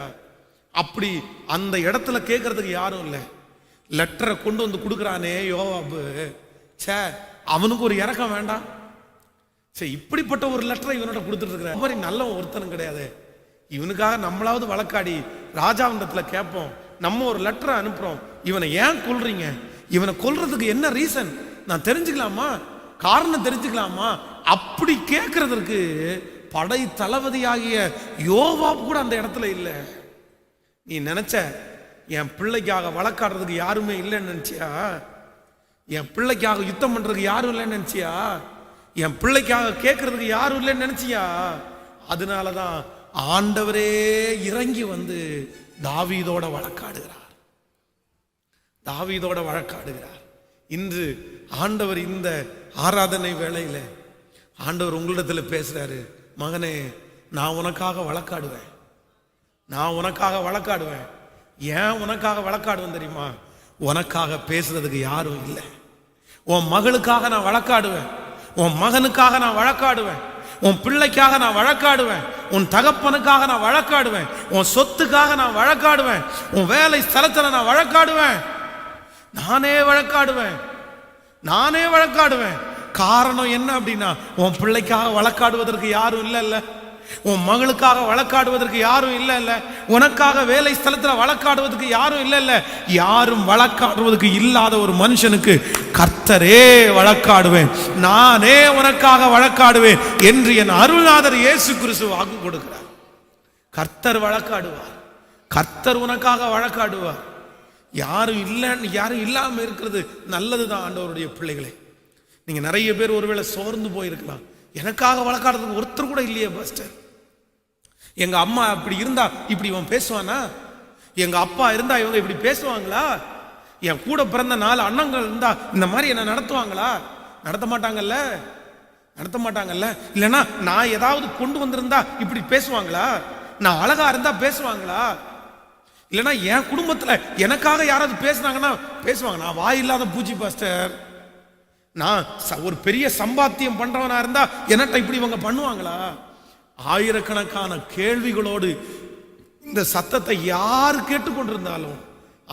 அப்படி அந்த இடத்துல கேட்கறதுக்கு யாரும் இல்லை. லெட்டரை கொண்டு வந்து கொடுக்குறானே யோவாபு, சே அவனுக்கு ஒரு இறக்கம் வேண்டாம்? சரி, இப்படிப்பட்ட ஒரு லெட்டரை இவனோட கொடுத்துட்டு இருக்கிற மாதிரி நல்ல ஒருத்தனும் கிடையாது. இவனுக்காக நம்மளாவது வழக்காடி ராஜாவிடத்துல கேட்போம், நம்ம ஒரு லெட்டரை அனுப்புறோம், இவனை ஏன் கொல்றீங்க, இவனை கொல்றதுக்கு என்ன ரீசன் நான் தெரிஞ்சுக்கலாமா, காரணம் தெரிஞ்சுக்கலாமா? அப்படி கேட்கறதற்கு படை தளபதியாகிய யோவாப் கூட அந்த இடத்துல இல்லை. நீ நினைச்ச என் பிள்ளைக்காக வழக்காடுறதுக்கு யாருமே இல்லைன்னு நினைச்சியா? என் பிள்ளைக்காக யுத்தம் பண்றதுக்கு யாரும் இல்லைன்னு நினைச்சியா? என் பிள்ளைக்காக கேட்கறதுக்கு யாரும் இல்லைன்னு நினைச்சியா? அதனாலதான் ஆண்டவரே இறங்கி வந்து தாவீதோட வழக்காடுகிறார், தாவீதோட வழக்காடுகிறார். இன்று ஆண்டவர் இந்த ஆராதனை வேளையில ஆண்டவர் உங்களிடத்துல பேசுறாரு, மகனே நான் உனக்காக வழக்காடுவேன், நான் உனக்காக வழக்காடுவேன். ஏன் உனக்காக வழக்காடுவேன் தெரியுமா? உனக்காக பேசுறதுக்கு யாரும் இல்லை. உன் மகளுக்காக நான் வழக்காடுவேன், உன் மகனுக்காக நான் வழக்காடுவேன், உன் பிள்ளைக்காக நான் வழக்காடுவேன், உன் தகப்பனுக்காக நான் வழக்காடுவேன், உன் சொத்துக்காக நான் வழக்காடுவேன், உன் வேலை ஸ்தலத்துல நான் வழக்காடுவேன். நானே வழக்காடுவேன், நானே வழக்காடுவேன். காரணம் என்ன அப்படின்னா, உன் பிள்ளைக்காக வழக்காடுவதற்கு யாரும் இல்ல, உன் மகளுக்காக வழக்காடுவதற்கு யாரும் இல்லை இல்ல, உனக்காக வேலை ஸ்தலத்தில் வழக்காடுவதற்கு யாரும் இல்லை இல்ல. யாரும் வழக்காடுவதற்கு இல்லாத ஒரு மனுஷனுக்கு கர்த்தரே வழக்காடுவேன், நானே உனக்காக வழக்காடுவேன் என்று என் அருள்நாதர் இயேசு கிறிஸ்து வாக்கு கொடுக்கிறார். கர்த்தர் வழக்காடுவார், கர்த்தர் உனக்காக வழக்காடுவார். யாரும் இல்லாம இருக்கிறது நல்லதுதான் ஆண்டவருடைய பிள்ளைகளே. நீங்க நிறைய பேர் ஒருவேளை சோர்ந்து போயிருக்கலாம், எனக்காக வழக்காடுறதுக்கு ஒருத்தர் கூட இல்லையே பாஸ்டர். எங்க அம்மா இப்படி இருந்தா இப்படி இவன் பேசுவானா, எங்க அப்பா இருந்தா இவங்க இப்படி பேசுவாங்களா, என் கூட பிறந்த 4 அண்ணங்கள் இருந்தா இந்த மாதிரி என்ன நடத்துவாங்களா? நடத்த மாட்டாங்கல்ல. இல்லைன்னா நான் ஏதாவது கொண்டு வந்திருந்தா இப்படி பேசுவாங்களா? நான் அழகா இருந்தா பேசுவாங்களா? இல்லைன்னா என் குடும்பத்துல எனக்காக யாராவது பேசுனாங்கன்னா பேசுவாங்க. நான் வாயில்லாத பூச்சி பாஸ்டர், நான் ஒரு பெரிய சம்பாத்தியம் பண்றவனா இருந்தா என்னட்ட இப்படி இவங்க பண்ணுவாங்களா? ஆயிரக்கணக்கான கேள்விகளோடு இந்த சத்தத்தை யார் கேட்டுக்கொண்டிருந்தாலும்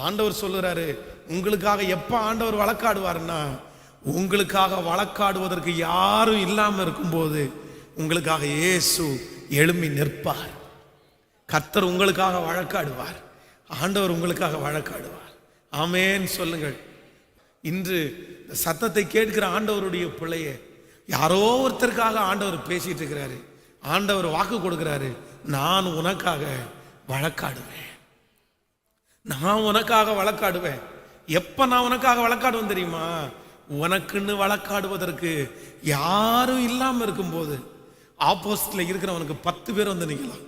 ஆண்டவர் சொல்லுறாரு, உங்களுக்காக எப்ப ஆண்டவர் வழக்காடுவாருன்னா, உங்களுக்காக வழக்காடுவதற்கு யாரும் இல்லாம இருக்கும்போது உங்களுக்காக இயேசு எழும்பி நிற்பார். கர்த்தர் உங்களுக்காக வழக்காடுவார், ஆண்டவர் உங்களுக்காக வழக்காடுவார். ஆமென் சொல்லுங்கள். இன்று சத்தத்தை கேட்கிற ஆண்டவருடைய பிள்ளையே, யாரோ ஒருத்தருக்காக ஆண்டவர் பேசிட்டு இருக்கிறாரு. ஆண்டவர் வாக்கு கொடுக்கிறாரு, நான் உனக்காக வழக்காடுவேன், நான் உனக்காக வழக்காடுவேன். எப்ப நான் உனக்காக வழக்காடுவேன் தெரியுமா? உனக்குன்னு வழக்காடுவதற்கு யாரும் இல்லாம இருக்கும்போது. ஆப்போசிட்ல இருக்கிறவனுக்கு 10 பேர் வந்து நிக்கலாம்,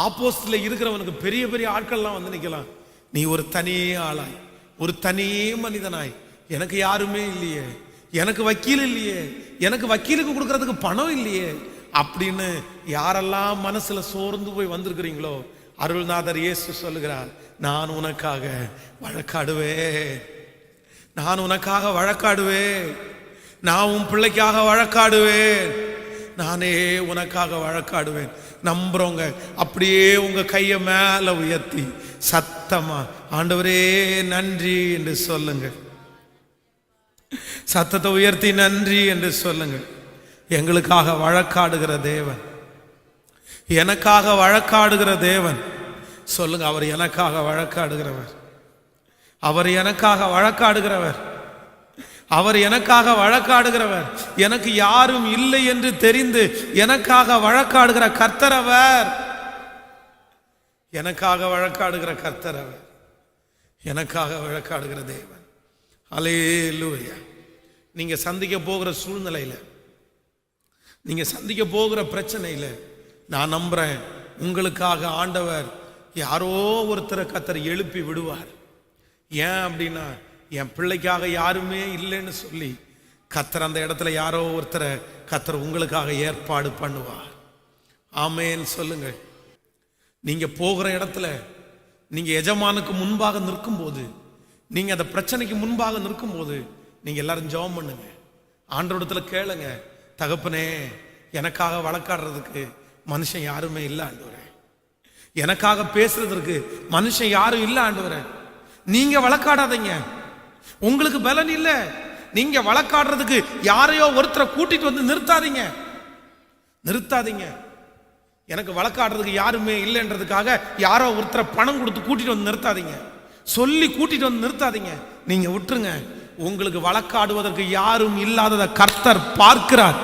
ஆப்போசிட்ல இருக்கிறவனுக்கு பெரிய பெரிய ஆட்கள்லாம் வந்து நிக்கலாம். நீ ஒரு தனி ஆளாய், ஒரு தனி மனிதனாய், எனக்கு யாருமே இல்லையே, எனக்கு வக்கீல் இல்லையே, எனக்கு வக்கீலுக்கு கொடுக்கறதுக்கு பணம் இல்லையே அப்படின்னு யாரெல்லாம் மனசுல சோர்ந்து போய் வந்திருக்கிறீங்களோ, அருள்நாதர் இயேசு சொல்லுகிறார், நான் உனக்காக வழக்காடுவேன், நான் உனக்காக வழக்காடுவேன், நான் உன் பிள்ளைக்காக வழக்காடுவேன், நானே உனக்காக வழக்காடுவேன். நம்புறவங்க அப்படியே உங்க கையை மேல உயர்த்தி சத்தமா ஆண்டவரே நன்றி என்று சொல்லுங்க. சத்தத்தை உயர்த்தி நன்றி என்று சொல்லுங்க. எங்களுக்காக வழக்காடுகிற தேவன், எனக்காக வழக்காடுகிற தேவன் சொல்லுங்க. அவர் எனக்காக வழக்காடுகிறவர், அவர் எனக்காக வழக்காடுகிறவர், அவர் எனக்காக வழக்காடுகிறவர். எனக்கு யாரும் இல்லை என்று தெரிந்து எனக்காக வழக்காடுகிற கர்த்தர் அவர், எனக்காக வழக்காடுகிற கர்த்தர் அவர், எனக்காக வழக்காடுகிற தேவன். அல்லேலூயா. நீங்க சந்திக்க போகிற சூழ்நிலையில, நீங்க சந்திக்க போகிற பிரச்சனையில நான் நம்புறேன், உங்களுக்காக ஆண்டவர் யாரோ ஒருத்தரை கர்த்தர் எழுப்பி விடுவார். ஏன் அப்படின்னா, என் பிள்ளைக்காக யாருமே இல்லைன்னு சொல்லி கர்த்தர் அந்த இடத்துல யாரோ ஒருத்தரை கர்த்தர் உங்களுக்காக ஏற்பாடு பண்ணுவார். ஆமென் சொல்லுங்க. நீங்க போகிற இடத்துல நீங்க எஜமானுக்கு முன்பாக நிற்கும் போது, நீங்க அந்த பிரச்சனைக்கு முன்பாக நிற்கும் போது நீங்க எல்லாரும் ஜெபம் பண்ணுங்க, ஆண்டவரிடத்துல கேளுங்க, தகப்பனே எனக்காக வழக்காடுறதுக்கு மனுஷன் யாருமே இல்லை ஆண்டவரே, எனக்காக பேசுறதுக்கு மனுஷன் யாரும் இல்லை ஆண்டவரே, நீங்க வழக்காடாதீங்க, உங்களுக்கு பலன் இல்ல, நீங்க வழக்காடுறதுக்கு யாரையோ ஒருத்தரை கூட்டிட்டு வந்து நிறுத்தாதீங்க. எனக்கு வழக்காடுறதுக்கு யாருமே இல்லைன்றதுக்காக யாரோ ஒருத்தரை பணம் கொடுத்து கூட்டிட்டு வந்து நிறுத்தாதீங்க, சொல்லி கூட்டிட்டு வந்து நிறுத்தாதீங்க. நீங்க விட்டுருங்க. உங்களுக்கு வழக்காடுவதற்கு யாரும் இல்லாததை கர்த்தர் பார்க்கிறார்,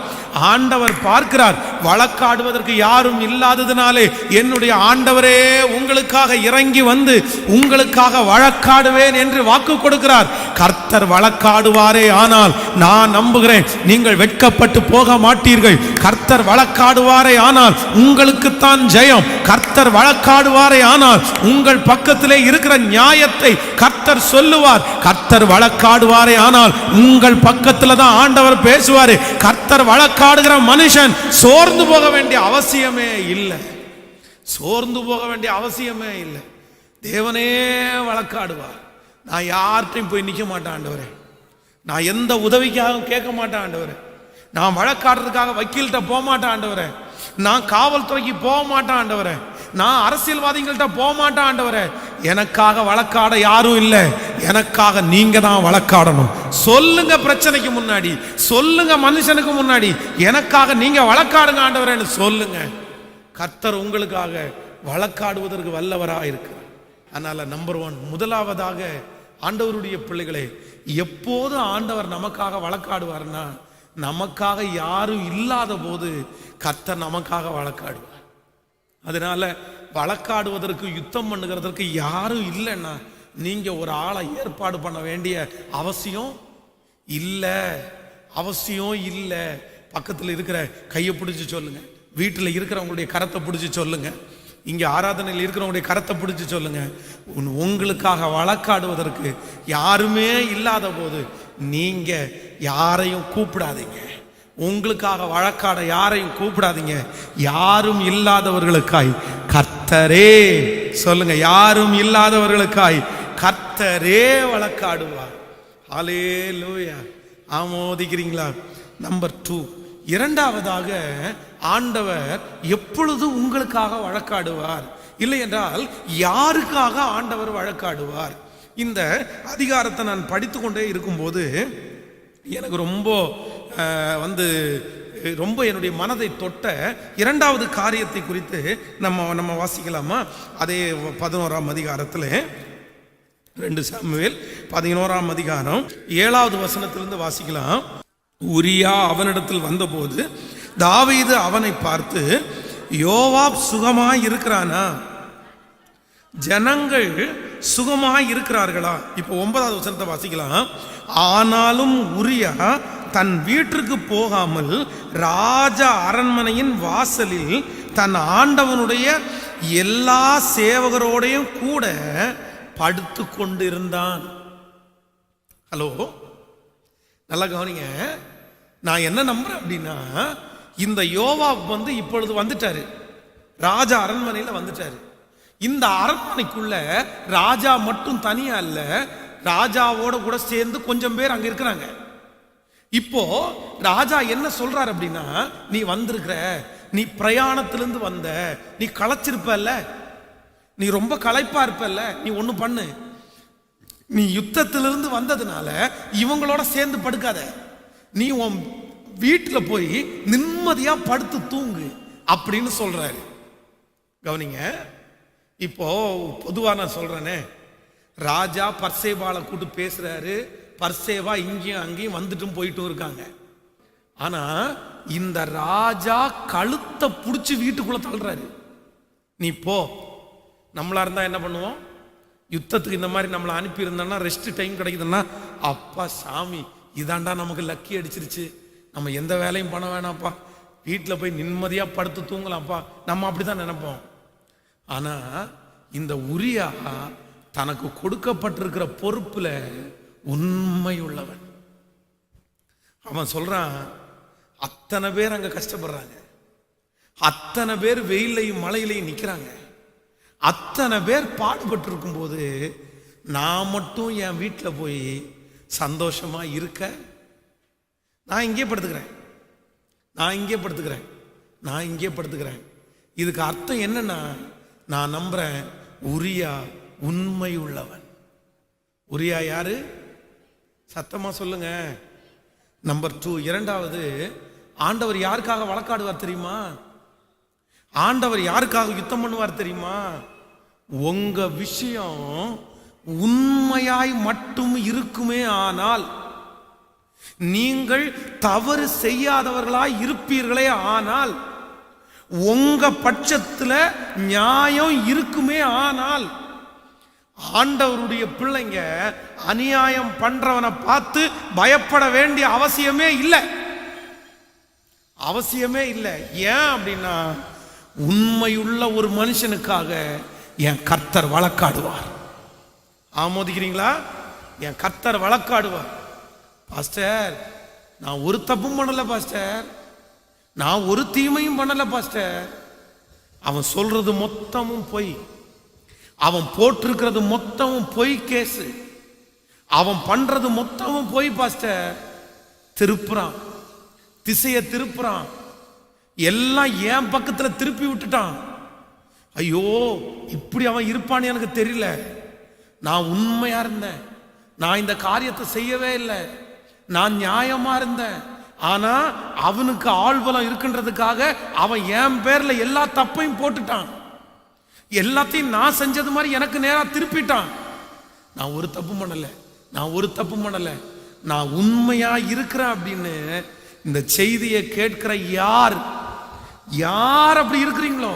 ஆண்டவர் பார்க்கிறார். வழக்காடுவதற்கு யாரும் இல்லாததினாலே என்னுடைய ஆண்டவரே உங்களுக்காக இறங்கி வந்து உங்களுக்காக வழக்காடுவேன் என்று வாக்கு கொடுக்கிறார். கர்த்தர் வழக்காடுவாரே ஆனால் நான் நம்புகிறேன் நீங்கள் வெட்கப்பட்டு போக மாட்டீர்கள். கர்த்தர் வழக்காடுவாரே ஆனால் உங்களுக்குத்தான் ஜெயம். கர்த்தர் வழக்காடுவாரே ஆனால் உங்கள் பக்கத்திலே இருக்கிற நியாயத்தை கர்த்தர் சொல்லுவார். கர்த்தர் வழக்காடுவாரே ஆனால் உங்கள் பக்கத்துல தான் ஆண்டவர் பேசுவாரு. கர்த்தர் வழக்காடுகிற மனுஷன் சோர்ந்து போக வேண்டிய அவசியமே இல்லை, சோர்ந்து போக வேண்டிய அவசியமே இல்லை. தேவனே வழக்காடுவார். நான் யார்கிட்டையும் போய் நிற்க மாட்டேன் ஆண்டவரே, நான் எந்த உதவிக்காக கேட்க மாட்டேன் ஆண்டவரே, நான் வழக்காடுறதுக்காக வக்கீல்கிட்ட போக மாட்டேன் ஆண்டவரே, நான் காவல்துறைக்கு போக மாட்டேன் ஆண்டவரே, நான் அரசியல்வாதிகள்கிட்ட போக மாட்டேன் ஆண்டவரே. எனக்காக வழக்காட யாரும் இல்லை, எனக்காக நீங்க தான் வழக்காடணும். சொல்லுங்க, பிரச்சனைக்கு முன்னாடி சொல்லுங்க, மனுஷனுக்கு முன்னாடி எனக்காக நீங்க வழக்காடுங்க ஆண்டவரேன்னு சொல்லுங்க. கர்த்தர் உங்களுக்காக வழக்காடுவதற்கு வல்லவராக இருக்கிறார். அதனால நம்பர் 1, முதலாவதாக ஆண்டவருடைய பிள்ளைகளே, எப்போது ஆண்டவர் நமக்காக வழக்காடுவார்னா, நமக்காக யாரும் இல்லாத போது கர்த்தர் நமக்காக வழக்காடுவார். அதனால வழக்காடுவதற்கு, யுத்தம் பண்ணுகிறதற்கு யாரும் இல்லைன்னா நீங்க ஒரு ஆளை ஏற்பாடு பண்ண வேண்டிய அவசியம் இல்லை. பக்கத்தில் இருக்கிற கையை பிடிச்சி சொல்லுங்க, வீட்டில் இருக்கிறவங்களுடைய கரத்தை பிடிச்சி சொல்லுங்க, இங்க ஆராதனையில் இருக்கிறவங்களுடைய கரத்தை பிடிச்சி சொல்லுங்க, உங்களுக்காக வழக்காடுவதற்கு யாருமே இல்லாத போது நீங்க யாரையும் கூப்பிடாதீங்க. உங்களுக்காக வழக்காட யாரையும் கூப்பிடாதீங்க. யாரும் இல்லாதவர்களுக்காய் கர்த்தரே, சொல்லுங்க, யாரும் இல்லாதவர்களுக்காய் கர்த்தரே வழக்காடுவார். ஹல்லேலூயா. ஆமோதிக்கிறீங்களா? நம்பர் 2, இரண்டாவதாக ஆண்டவர் எப்பொழுது உங்களுக்காக வழக்காடுவார், இல்லை என்றால் யாருக்காக ஆண்டவர் வழக்காடுவார்? இந்த அதிகாரத்தை நான் படித்து கொண்டே இருக்கும்போது எனக்கு ரொம்ப என்னுடைய மனதை தொட்ட இரண்டாவது காரியத்தை குறித்து நம்ம வாசிக்கலாமா? அதே 11ஆம் அதிகாரத்தில் 2 சாமுவேல் 11ஆம் அதிகாரம் 7வது வசனத்திலிருந்து வாசிக்கலாம். உரியா அவனிடத்தில் வந்தபோது தாவீது அவனை பார்த்து, யோவாப் சுகமாய் இருக்கிறானா? ஜனங்கள் சுகமாய் இருக்கிறார்களா? இப்போ 9வது வசனத்தை வாசிக்கலாம். ஆனாலும் உரியா தன் வீட்டிற்கு போகாமல் ராஜ அரண்மனையின் வாசலில் தன் ஆண்டவனுடைய எல்லா சேவகரோடையும் கூட படுத்து கொண்டிருந்தான். ஹலோ, நல்லா கவனிங்க. நான் என்ன நம்புறேன் அப்படின்னா, இந்த யோவாப் இப்பொழுது வந்துட்டாரு, ராஜா அரண்மனையில் வந்துட்டாரு. இந்த அரண்மனைக்குள்ள ராஜா மட்டும் தனியா இல்ல, ராஜாவோட கூட சேர்ந்து கொஞ்சம் பேர் அங்க இருக்கிறாங்க. இப்போ ராஜா என்ன சொல்றாரு அப்படின்னா, நீ வந்திருக்கிற, நீ பிரயாணத்திலிருந்து வந்த, நீ களைச்சிருப்பல்ல, நீ ரொம்ப களைப்பா இருப்பல்ல, நீ ஒண்ணு பண்ணு, நீ யுத்தத்திலிருந்து வந்ததுனால இவங்களோட சேர்ந்து படுக்காத, நீ உன் வீட்டில் போய் நிம்மதியா படுத்து தூங்கு அப்படின்னு சொல்றாரு. கவனிங்க, இப்போ பொதுவா நான் சொல்றேனே, ராஜா பர்சேபால கூட்டு பேசுறாரு, பர்சேவா இங்கேயும் அங்கேயும் வந்துட்டும் போயிட்டும் இருக்காங்க. ஆனா இந்த ராஜா கழுத்தை புடிச்சு வீட்டுக்குள்ள தள்ளுறாரு, நீ போ. நம்மளா இருந்தா என்ன பண்ணுவோம்? யுத்தத்துக்கு இந்த மாதிரி நம்மளை அனுப்பி இருந்தோம்னா, ரெஸ்ட் டைம் கிடைக்குதுன்னா, அப்பா சாமி இதாண்டா நமக்கு லக்கி அடிச்சிருச்சு, நம்ம எந்த வேலையும் பண்ண வேணாம்ப்பா, வீட்டில் போய் நிம்மதியா படுத்து தூங்கலாம்ப்பா, நம்ம அப்படிதான் நினைப்போம். ஆனா இந்த உரியா தனக்கு கொடுக்கப்பட்டிருக்கிற பொறுப்புல உண்மை உள்ளவன். அவன் சொல்றான், அத்தனை பேர் அங்க கஷ்டப்படுறாங்க, அத்தனை பேர் வெயிலையும் மழையிலையும் நிக்கிறாங்க, அத்தனை பேர் பாடுபட்டு இருக்கும் போது நான் மட்டும் என் வீட்டில் போய் சந்தோஷமா இருக்க, நான் இங்கே படுத்துக்கிறேன். இதுக்கு அர்த்தம் என்னன்னா, நான் நம்புறேன் உரியா உண்மை உள்ளவன். உரியா யாரு? சத்தமா சொல்லுங்க. நம்பர் 2, இரண்டாவது, ஆண்டவர் யாருக்காக வழக்காடுவார் தெரியுமா? ஆண்டவர் யாருக்காக யுத்தம் பண்ணுவார் தெரியுமா? உங்க விஷயம் உண்மையாய் மட்டும் இருக்குமே ஆனால், நீங்கள் தவறு செய்யாதவர்களாய் இருப்பீர்களே ஆனால், உங்க பட்சத்துல நியாயம் இருக்குமே ஆனால், ஆண்டவருடைய பிள்ளைங்க அநியாயம் பண்றவனை பார்த்து பயப்பட வேண்டிய அவசியமே இல்லை. ஏன் அப்படின்னா, உண்மையுள்ள ஒரு மனுஷனுக்காக என் கர்த்தர் வழக்காடுவார். ஆமோதிக்கிறீங்களா? என் கர்த்தர் வழக்காடுவார். பாஸ்டர், நான் ஒரு தப்பும் பண்ணல பாஸ்டர், நான் ஒரு தீமையும் பண்ணல பாஸ்டர். அவன் சொல்றது மொத்தமும் பொய், அவன் போட்டிருக்கிறது மொத்தமும் பொய் கேஸ், அவன் பண்றது மொத்தமும் பொய் பாஸ்டர். திருப்புறான், திசையை திருப்புறான், எல்லாம் என் பக்கத்துல திருப்பி விட்டுட்டான். ஐயோ, இப்படி அவன் இருப்பான்னு எனக்கு தெரியல. நான் உண்மையா இருந்தேன், நான் இந்த காரியத்தை செய்யவே இல்லை, நான் நியாயமா இருந்தேன். ஆனா அவனுக்கு ஆள்பலம் இருக்குன்றதுக்காக அவன் என் பேர்ல எல்லா தப்பையும் போட்டுட்டான். எல்லாத்தையும் நான் செஞ்சது மாதிரி எனக்கு நேரா திருப்பிட்டான். நான் ஒரு தப்பு பண்ணல, நான் உண்மையா இருக்கிறேன் அப்படின்னு இந்த செய்தியை கேட்கிற யார் அப்படி இருக்கிறீங்களோ,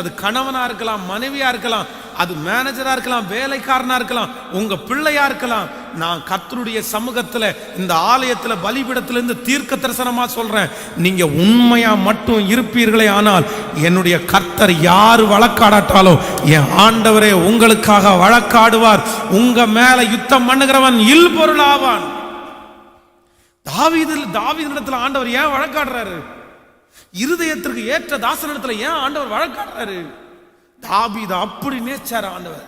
அது கணவனா இருக்கலாம், மனைவியா இருக்கலாம், அது மேனேஜரா இருக்கலாம், வேலைக்காரனா இருக்கலாம், உங்க பிள்ளையா இருக்கலாம். நான் கர்த்தருடைய சமூகத்துல இந்த ஆலயத்துல பலிபீடத்துல இருந்து தீர்க்க தரிசனமா சொல்றேன், நீங்க உண்மையா மட்டும் இருப்பீர்களே ஆனால் என்னுடைய கர்த்தர் யார் வழக்காடாட்டாலும் என் ஆண்டவரே உங்களுக்காக வழக்காடுவார். உங்க மேல யுத்தம் பண்ணுகிறவன் இல்பொருளாவான். தாவீதினிடத்துல ஆண்டவர் ஏன் வழக்காடுறாரு? இருதயத்திற்கு ஏற்ற தாசனிடத்துல ஏன் ஆண்டவர் வழக்காடுறாரு? தாவீது அப்படி நேச்சார் ஆண்டவர்.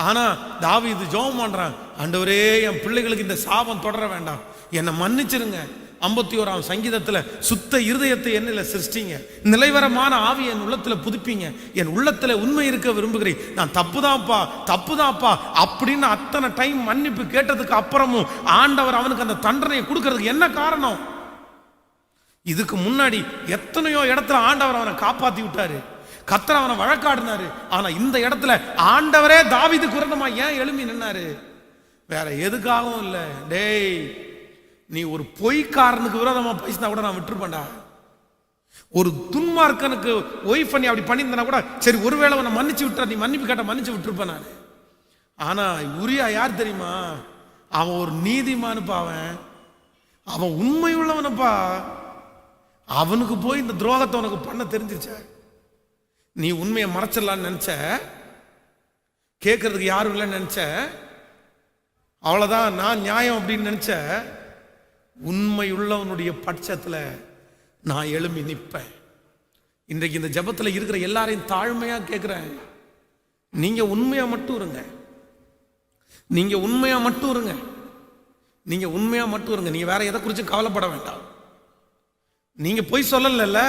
ஆனா தாவீது ஜெபம் பண்றான், ஆண்டவரே என் பிள்ளைகளுக்கு இந்த சாபம் தொடர வேண்டாம், என்னை மன்னிச்சிருங்க. 51ஆம் சங்கீதத்துல சுத்த இருதயத்தை என்னில சிருஷ்டிங்க, நிலைவரமான ஆவி என் உள்ளத்துல புதுப்பிங்க, என் உள்ளத்துல உண்மை இருக்க விரும்புகிறேன், நான் தப்புதான்ப்பா அப்படின்னு அத்தனை டைம் மன்னிப்பு கேட்டதுக்கு அப்புறமும் ஆண்டவர் அவனுக்கு அந்த தண்டனையை கொடுக்கறதுக்கு என்ன காரணம்? இதுக்கு முன்னாடி எத்தனையோ இடத்துல ஆண்டவர் அவனை காப்பாத்தி விட்டாரு, கர்த்தர் அவனை வழக்காடினாரு. ஆனா இந்த இடத்துல ஆண்டவரே தாவீதுக்கு விரோதமா ஏன் எழும்பி நின்னாரு? வேற எதுக்காகவும் இல்ல. டேய், நீ ஒரு பொய்க்காரனுக்கு விரோதமா பேசினா கூட நான் விட்டுருப்பேன்டா. ஒரு துன்மார்க்கனுக்கு ஒய்ஃப் பண்ணி அப்படி பண்ணியிருந்தா கூட சரி, ஒருவேளை உன்னை மன்னிச்சு விட்டுற, நீ மன்னிப்பு கேட்ட மன்னிச்சு விட்டுருப்பேன் நான். ஆனா உரியா யார் தெரியுமா? அவன் ஒரு நீதிமானுப்பா, அவன் உண்மை உள்ளவனப்பா. அவனுக்கு போய் இந்த துரோகத்தை உனக்கு பண்ண தெரிஞ்சிருச்ச. நீ உண்மையை மறைச்சிடலான்னு நினைச்ச, கேட்கறதுக்கு யாரும் இல்லைன்னு நினைச்ச, அவ்வளவுதான் நான் நியாயம் அப்படின்னு நினைச்ச. உண்மை உள்ளவனுடைய பட்சத்துல நான் எழும்பி நிற்பேன். இன்றைக்கு இந்த ஜெபத்துல இருக்கிற எல்லாரையும் தாழ்மையா கேட்கிறேன், நீங்க உண்மையா மட்டும் இருங்க, நீங்க உண்மையா மட்டும் இருங்க, நீங்க உண்மையா மட்டும் இருங்க. நீங்க வேற எதை குறிச்சும் கவலைப்பட வேண்டாம். நீங்க பொய் சொல்லல,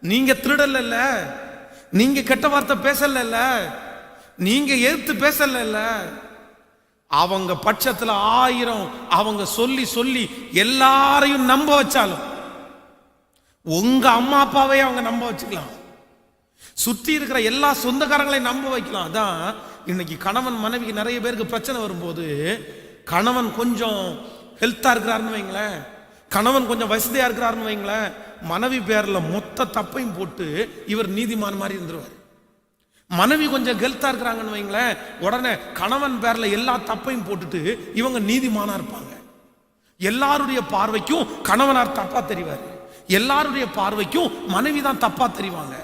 நீங்க திருடல, நீங்க கெட்ட வார்த்தை பேசல, நீங்க எதிர்த்து பேசல. அவங்க பட்சத்துல 1000 அவங்க சொல்லி சொல்லி எல்லாரையும் நம்ப வச்சாலும் உங்க அம்மா அப்பாவே அவங்க நம்ப வச்சுக்கலாம், சுற்றி இருக்கிற எல்லா சொந்தக்காரங்களையும் நம்ப வைக்கலாம். அதான் இன்னைக்கு கணவன் மனைவிக்கு நிறைய பேருக்கு பிரச்சனை வரும்போது, கணவன் கொஞ்சம் ஹெல்த்தா இருக்கிறாருன்னு வைங்களேன், கணவன் கொஞ்சம் வசதியா இருக்கிறாருன்னு வைங்களேன், மனைவி பேர்ல மொத்த தப்பையும் போட்டு இவர் நீதிமான் மாதிரி இருந்துருவார். மனைவி கொஞ்சம் ஹெல்த்தா இருக்கிறாங்கன்னு வைங்களேன், உடனே கணவன் பேர்ல எல்லா தப்பையும் போட்டுட்டு இவங்க நீதிமானா இருப்பாங்க. எல்லாருடைய பார்வைக்கும் கணவனார் தப்பா தெரிவார், எல்லாருடைய பார்வைக்கும் மனைவி தான் தப்பா தெரிவாங்க,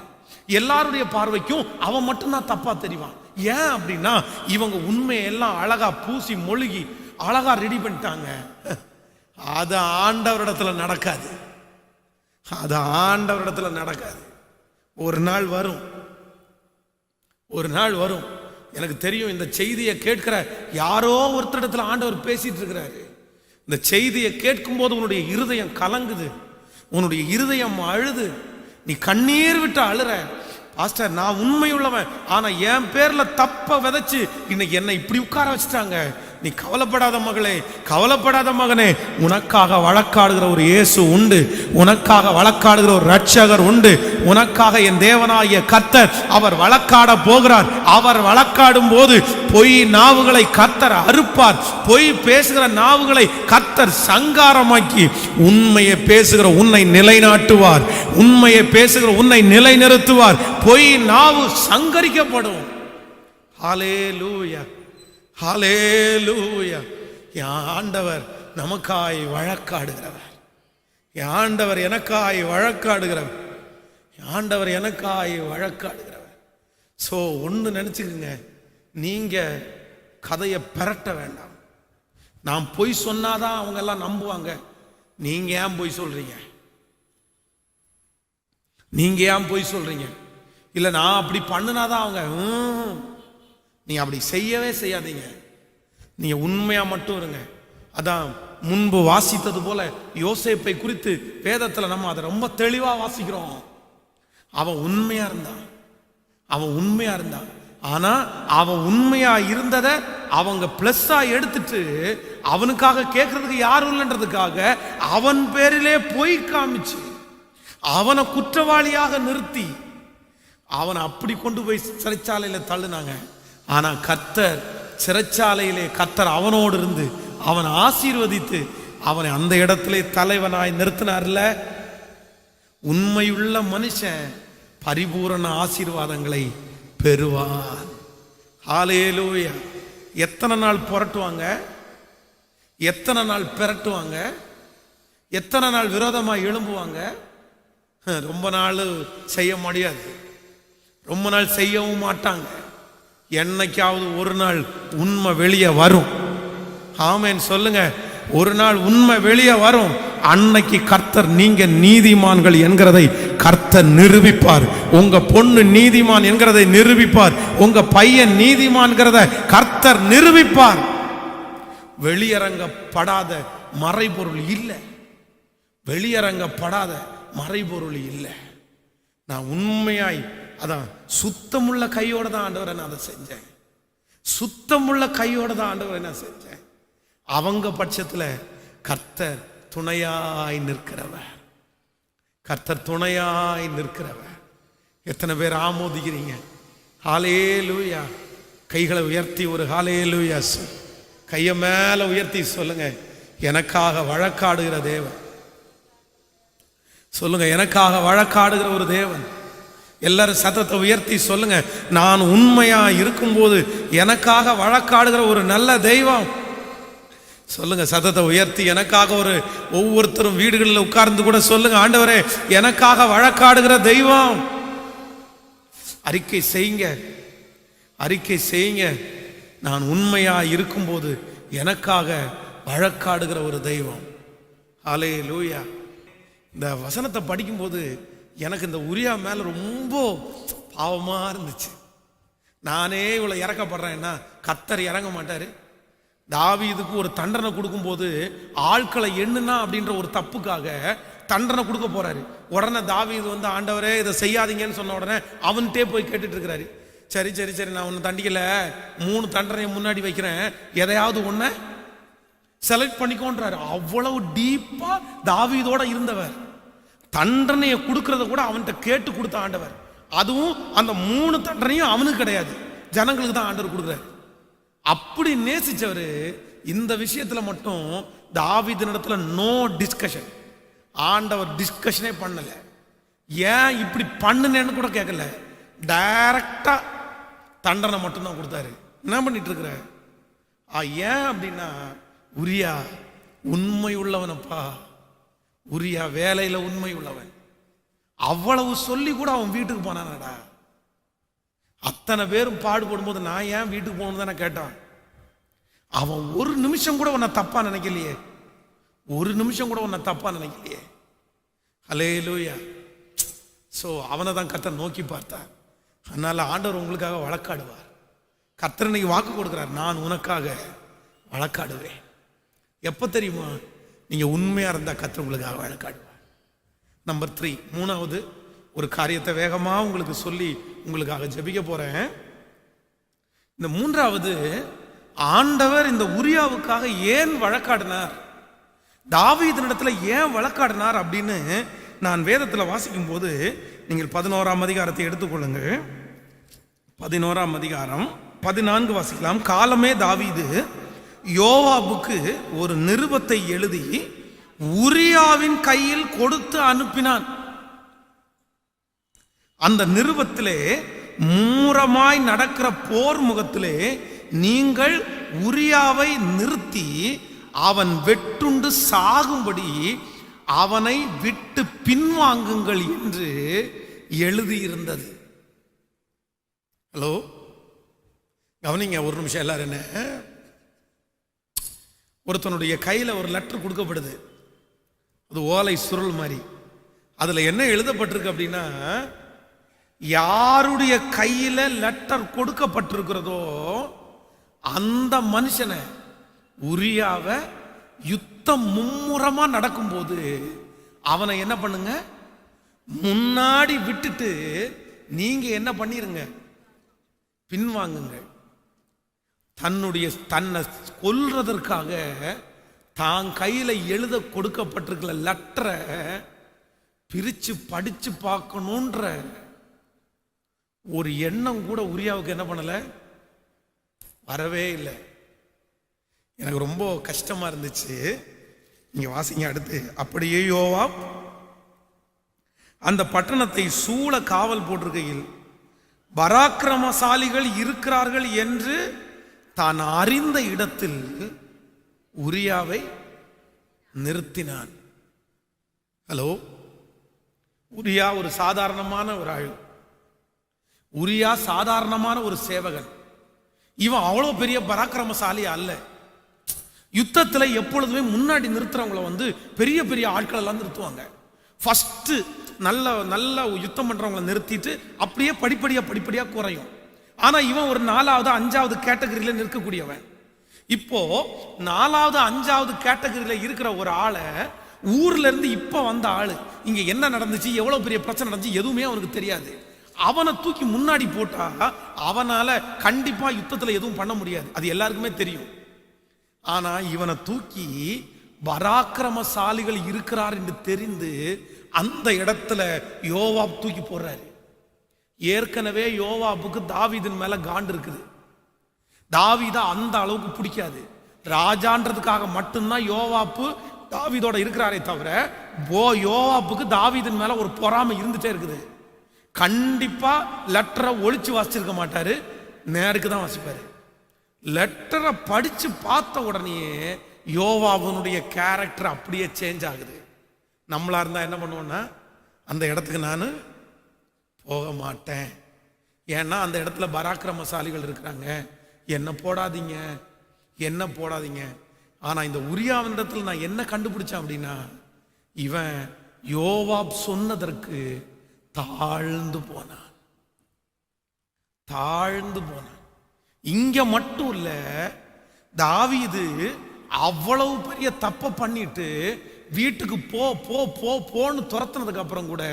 எல்லாருடைய பார்வைக்கும் அவன் மட்டும்தான் தப்பா தெரிவான். ஏன் அப்படின்னா இவங்க உண்மையெல்லாம் அழகா பூசி மொழிகி அழகா ரெடி பண்ணிட்டாங்க. அது ஆண்டவரிடத்துல நடக்காது, அது ஆண்டவரிடத்துல நடக்காது. ஒரு நாள் வரும், ஒரு நாள் வரும். எனக்கு தெரியும், இந்த செய்தியை கேட்கிற யாரோ ஒருத்தரிடத்துல ஆண்டவர் பேசிட்டு இருக்கிறாரு. இந்த செய்தியை கேட்கும் போது உன்னுடைய இருதயம் கலங்குது, உன்னுடைய இருதயம் அழுது, நீ கண்ணீர் விட்டு அழுற. பாஸ்டர், நான் உண்மை உள்ளவன், ஆனா என் பேர்ல தப்ப விதைச்சு இன்னைக்கு என்னை இப்படி உட்கார வச்சுட்டாங்க. நீ கவலைப்படாத மகளே, கவலைப்படாத மகனே, உனக்காக வழக்காடுகிற ஒரு இயேசு உண்டு, உனக்காக வழக்காடுகிற ஒரு ரட்சகர் உண்டு, உனக்காக என் தேவனாகிய கர்த்தர் அவர் வழக்காட போகிறார். அவர் வழக்காடும் போது பொய் நாவுகளை கர்த்தர் அறுப்பார், பொய் பேசுகிற நாவுகளை கர்த்தர் சங்காரமாக்கி உண்மையை பேசுகிற உன்னை நிலைநாட்டுவார், உண்மையை பேசுகிற உன்னை நிலைநிறுத்துவார். பொய் நாவு சங்கரிக்கப்படும். ஹல்லேலூயா, ஹல்லேலூயா. என் ஆண்டவர் நமக்காய் வழக்காடுகிறவர், என் ஆண்டவர் எனக்காய் வழக்காடுகிறவர், என் ஆண்டவர் எனக்காய் வழக்காடுகிறவர். ஸோ ஒன்று நினச்சிக்கோங்க, நீங்க கதையை பெரட்ட வேண்டாம். நான் பொய் சொன்னாதான் அவங்க எல்லாம் நம்புவாங்க. நீங்க ஏன் பொய் சொல்றீங்க? நீங்க ஏன் பொய் சொல்றீங்க? இல்லை நான் அப்படி பண்ணினாதான் அவங்க. நீ அப்படி செய்யவே செய்யாதீங்க, நீங்க உண்மையா மட்டும் இருங்க. அதான் முன்பு வாசித்தது போல யோசேப்பை குறித்து வேதத்துல நம்ம அதை ரொம்ப தெளிவா வாசிக்கிறோம். அவன் உண்மையா இருந்தான், அவன் உண்மையா இருந்தான். ஆனா அவன் உண்மையா இருந்ததை அவங்க பிளஸ்ஸா எடுத்துட்டு அவனுக்காக கேட்கறதுக்கு யாரும் இல்லைன்றதுக்காக அவன் பேரிலே பொய் காமிச்சு அவனை குற்றவாளியாக நிறுத்தி அவனை அப்படி கொண்டு போய் சிறைச்சாலையில தள்ளுனாங்க. ஆனா கர்த்தர் சிறைச்சாலையிலே கர்த்தர் அவனோடு இருந்து அவனை ஆசீர்வதித்து அவனை அந்த இடத்திலே தலைவனாய் நிறுத்தினார்ல. உண்மையுள்ள மனுஷன் பரிபூரண ஆசீர்வாதங்களை பெறுவான். ஹல்லேலூயா. எத்தனை நாள் புரட்டுவாங்க, எத்தனை நாள் பிரட்டுவாங்க, எத்தனை நாள் விரோதமாக எழும்புவாங்க. ரொம்ப நாள் செய்ய முடியாது, ரொம்ப நாள் செய்யவும் மாட்டாங்க. என்னைக்காவது ஒரு நாள் உண்மை வெளியே வரும். ஆமென் சொல்லுங்க. ஒரு நாள் உண்மை வெளியே வரும். அன்னைக்கு கர்த்தர் நீங்க நீதிமான்கள் என்கிறதை கர்த்தர் நிரூபிப்பார். உங்க பொண்ணு நீதிமான் என்கிறதை நிரூபிப்பார். உங்க பையன் நீதிமான்கிறத கர்த்தர் நிரூபிப்பார். வெளியரங்கப்படாத மறைபொருள் இல்லை, வெளியரங்கப்படாத மறைபொருள் இல்லை. நான் உண்மையாய் அதான் சுத்தமுள்ள கையோட தான் ஆண்டவரை நான் அதை செஞ்சேன். சுத்தமுள்ள கையோட தான் ஆண்டவரை நான் செஞ்சேன். அவங்க பட்சத்துல கர்த்தர் துணையாய் நிற்கிறவர், கர்த்தர் துணையாய் நிற்கிறவர். எத்தனை பேர் ஆமோதிக்கிறீங்க? ஹல்லேலூயா. கைகளை உயர்த்தி ஒரு ஹல்லேலூயா கையை மேல உயர்த்தி சொல்லுங்க, எனக்காக வழக்காடுகிற தேவன். சொல்லுங்க, எனக்காக வழக்காடுகிற ஒரு தேவன். எல்லாரும் சத்தத்தை உயர்த்தி சொல்லுங்க, நான் உண்மையா இருக்கும்போது எனக்காக வழக்காடுகிற ஒரு நல்ல தெய்வம். சொல்லுங்க சத்தத்தை உயர்த்தி. எனக்காக ஒரு ஒவ்வொருத்தரும் வீடுகளில் உட்கார்ந்து கூட சொல்லுங்க, ஆண்டவரே எனக்காக வழக்காடுகிற தெய்வம். அறிக்கை செய்யுங்க, அறிக்கை செய்யுங்க. நான் உண்மையா இருக்கும்போது எனக்காக வழக்காடுகிற ஒரு தெய்வம். ஹல்லேலூயா. இந்த வசனத்தை படிக்கும்போது எனக்கு இந்த உரியா மேல ரொம்ப பாவமா இருந்துச்சு. நானே இவ்வளவு இறக்கப்படுறேன்னா கர்த்தர் இறங்க மாட்டாரு. தாவீதுக்கு ஒரு தண்டனை கொடுக்கும்போது ஆட்களை எண்ணுனா அப்படின்ற ஒரு தப்புக்காக தண்டனை கொடுக்க போறாரு. உடனே தாவீது வந்து ஆண்டவரே இதை செய்யாதீங்கன்னு சொன்ன உடனே அவன்கிட்டே போய் கேட்டுட்டு இருக்கிறாரு. சரி சரி சரி, நான் ஒன்னு தண்டிக்கல, 3 தண்டனையை முன்னாடி வைக்கிறேன், எதையாவது ஒன்ன செலக்ட் பண்ணிக்கோன்றாரு. அவ்வளவு டீப்பா தாவீதோட இருந்தவர். தண்டனையை கொடுக்கறத கூட அவன்கிட்ட கேட்டு கொடுத்த ஆண்டவர். அதுவும் அந்த 3 தண்டனையும் அவனுக்கு கிடையாது, ஜனங்களுக்கு தான் ஆண்டவர் கொடுக்குறாரு. அப்படி நேசிச்சவரு இந்த விஷயத்துல மட்டும் தாவீது இடத்துல நோ டிஸ்கஷன். ஆண்டவர் டிஸ்கஷனே பண்ணல. ஏன் இப்படி பண்ணுனேன்னு கூட கேட்கல, டைரக்டா தண்டனை மட்டும்தான் கொடுத்தாரு. என்ன பண்ணிட்டு இருக்கிற? ஏன் அப்படின்னா உரியா உண்மை உள்ளவனப்பா. உரியா வேலையில உண்மை உள்ளவன். அவ்வளவு சொல்லி கூட அவன் வீட்டுக்கு போனானடா. அத்தனை பேரும் பாடுபடும் போது நான் ஏன் வீட்டுக்கு போகணும் தானே கேட்டான். அவன் ஒரு நிமிஷம் கூட உன்னை தப்பா நினைக்கலையே, ஒரு நிமிஷம் கூட உன்னை தப்பா நினைக்கலையே. ஹல்லேலூயா. ஸோ அவனை தான் கர்த்தர் நோக்கி பார்த்தார். அதனால ஆண்டவர் உங்களுக்காக வழக்காடுவார். கர்த்தர் இன்னைக்கு வாக்கு கொடுக்கிறார், நான் உனக்காக வழக்காடுவேன். எப்போ தெரியுமா? நீங்க உண்மையா இருந்தா கர்த்தர் உங்களுக்காக வழக்காடுவார். நம்பர் 3, 3வது ஒரு காரியத்தை வேகமா உங்களுக்கு சொல்லி உங்களுக்காக ஜெபிக்க போறேன். இந்த 3வது, ஆண்டவர் இந்த உரியாவுக்காக ஏன் வழக்காடினார், தாவீதினிடத்துல ஏன் வழக்காடினார் அப்படின்னு நான் வேதத்துல வாசிக்கும் போது நீங்கள் 11ஆம் அதிகாரத்தை எடுத்துக்கொள்ளுங்க. 11ஆம் அதிகாரம் 14 வாசிக்கலாம். காலமே தாவீது யோவாபுக்கு ஒரு நிருபத்தை எழுதி உரியாவின் கையில் கொடுத்து அனுப்பினான். அந்த நிருபத்திலே மூரமாய் நடக்கிற போர் முகத்திலே நீங்கள் உரியாவை நிறுத்தி அவன் வெட்டுண்டு சாகும்படி அவனை விட்டு பின்வாங்குங்கள் என்று எழுதியிருந்தது. ஹலோ, கவனிங்க ஒரு நிமிஷம் எல்லாரும். என்ன, ஒருத்தனுடைய கையில ஒரு லெட்டர் கொடுக்கப்படுது, அது ஓலை சுருள் மாதிரி. அதுல என்ன எழுதப்பட்டிருக்கு அப்படின்னா, யாருடைய கையில லெட்டர் கொடுக்கப்பட்டிருக்கிறதோ அந்த மனுஷனை, உரியாவை யுத்தம் மும்முரமா நடக்கும்போது அவனை என்ன பண்ணுங்க, முன்னாடி விட்டுட்டு நீங்க என்ன பண்ணிருங்க, பின்வாங்குங்க. தன்னை கொல்றதற்காக தான் கையில எழுத கொடுக்கப்பட்டிருக்கிற லெட்டரை பிரிச்சு படிச்சு பார்க்கணுன்ற ஒரு எண்ணம் கூட உரியாவுக்கு என்ன பண்ணல, வரவே இல்லை. எனக்கு ரொம்ப கஷ்டமா இருந்துச்சு. இங்க வாசிங்க அடுத்து. அப்படியே யோவாப் அந்த பட்டணத்தை சூழ காவல் போட்டிருக்கையில் பராக்கிரமசாலிகள் இருக்கிறார்கள் என்று தான் அறிந்த இடத்தில் உரியாவை நிறுத்தினான். ஹலோ, உரியா ஒரு சாதாரணமான ஒரு ஆள், உரியா சாதாரணமான ஒரு சேவகன். இவன் அவ்வளவு பெரிய பராக்கிரமசாலி அல்ல. யுத்தத்துல எப்பொழுதுமே முன்னாடி நிறுத்துறவங்களை பெரிய பெரிய ஆட்கள் எல்லாம் நிறுத்துவாங்க. ஃபர்ஸ்ட் நல்ல யுத்தம் பண்றவங்களை நிறுத்திட்டு அப்படியே படிப்படியா குறையும். ஆனா இவன் ஒரு 4வது 5வது கேட்டகரியில நிற்கக்கூடியவன். இப்போ 4வது 5வது கேட்டகரியில இருக்கிற ஒரு ஆளை, ஊர்ல இருந்து இப்ப வந்த ஆளு, இங்க என்ன நடந்துச்சு, எவ்வளவு பெரிய பிரச்சனை நடந்துச்சு எதுவுமே அவனுக்கு தெரியாது. அவனை தூக்கி முன்னாடி போட்டா அவனால கண்டிப்பா யுத்தத்துல எதுவும் பண்ண முடியாது, அது எல்லாருக்குமே தெரியும். ஆனா இவனை தூக்கி பராக்கிரமசாலிகள் இருக்கிறார் என்று தெரிந்து அந்த இடத்துல யோவாப் தூக்கி போடுறாரு. ஏற்கனவே யோவாப்புக்கு தாவீதின் மேல காண்டு இருக்குது. தாவீதை அந்த அளவுக்கு பிடிக்காது. ராஜான்றதுக்காக மட்டும்தான் யோவாப்பு தாவீதோட இருக்கிறாரே தவிர யோவாப்புக்கு தாவீதின் மேல ஒரு பொறாமை இருந்துட்டே இருக்குது. கண்டிப்பா லெட்டரை ஒளிச்சு வாசிச்சிருக்க மாட்டாரு, நேருக்கு தான் வாசிப்பாரு. லெட்டரை படிச்சு பார்த்த உடனே யோவாபனுடைய கேரக்டர் அப்படியே சேஞ்ச் ஆகுது. நம்மளா இருந்தா என்ன பண்ணுவோம்னா, அந்த இடத்துக்கு நான் போக மாட்டேன், ஏன்னா அந்த இடத்துல பராக்கிரமசாலிகள் இருக்கிறாங்க, என்ன போடாதீங்க என்ன போடாதீங்க. ஆனா இந்த உரியாவின் இடத்துல நான் என்ன கண்டுபிடிச்சேன் அப்படின்னா, இவன் யோவாப் சொன்னதற்கு தாழ்ந்து போனான். இங்க மட்டும் இல்ல, தாவீது அவ்வளவு பெரிய தப்ப பண்ணிட்டு வீட்டுக்கு போ போ போ போன்னு துரத்துனதுக்கு அப்புறம் கூட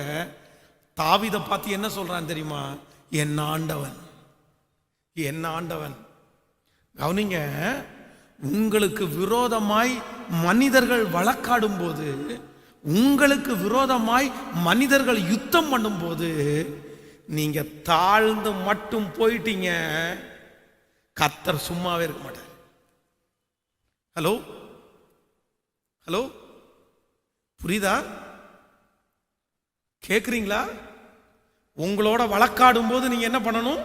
தாவீதை பார்த்து என்ன சொல்றான் தெரியுமா, என் ஆண்டவன் என் ஆண்டவன். கவனிங்க, உங்களுக்கு விரோதமாய் மனிதர்கள் வழக்காடும் போது, உங்களுக்கு விரோதமாய் மனிதர்கள் யுத்தம் பண்ணும் போது நீங்க தாழ்ந்து மட்டும் போயிட்டீங்க, கர்த்தர் சும்மாவே இருக்க மாட்டார். ஹலோ ஹலோ, புரியுதா? கேக்குறீங்களா? உங்களோட வழக்காடும் போது நீங்க என்ன பண்ணணும்?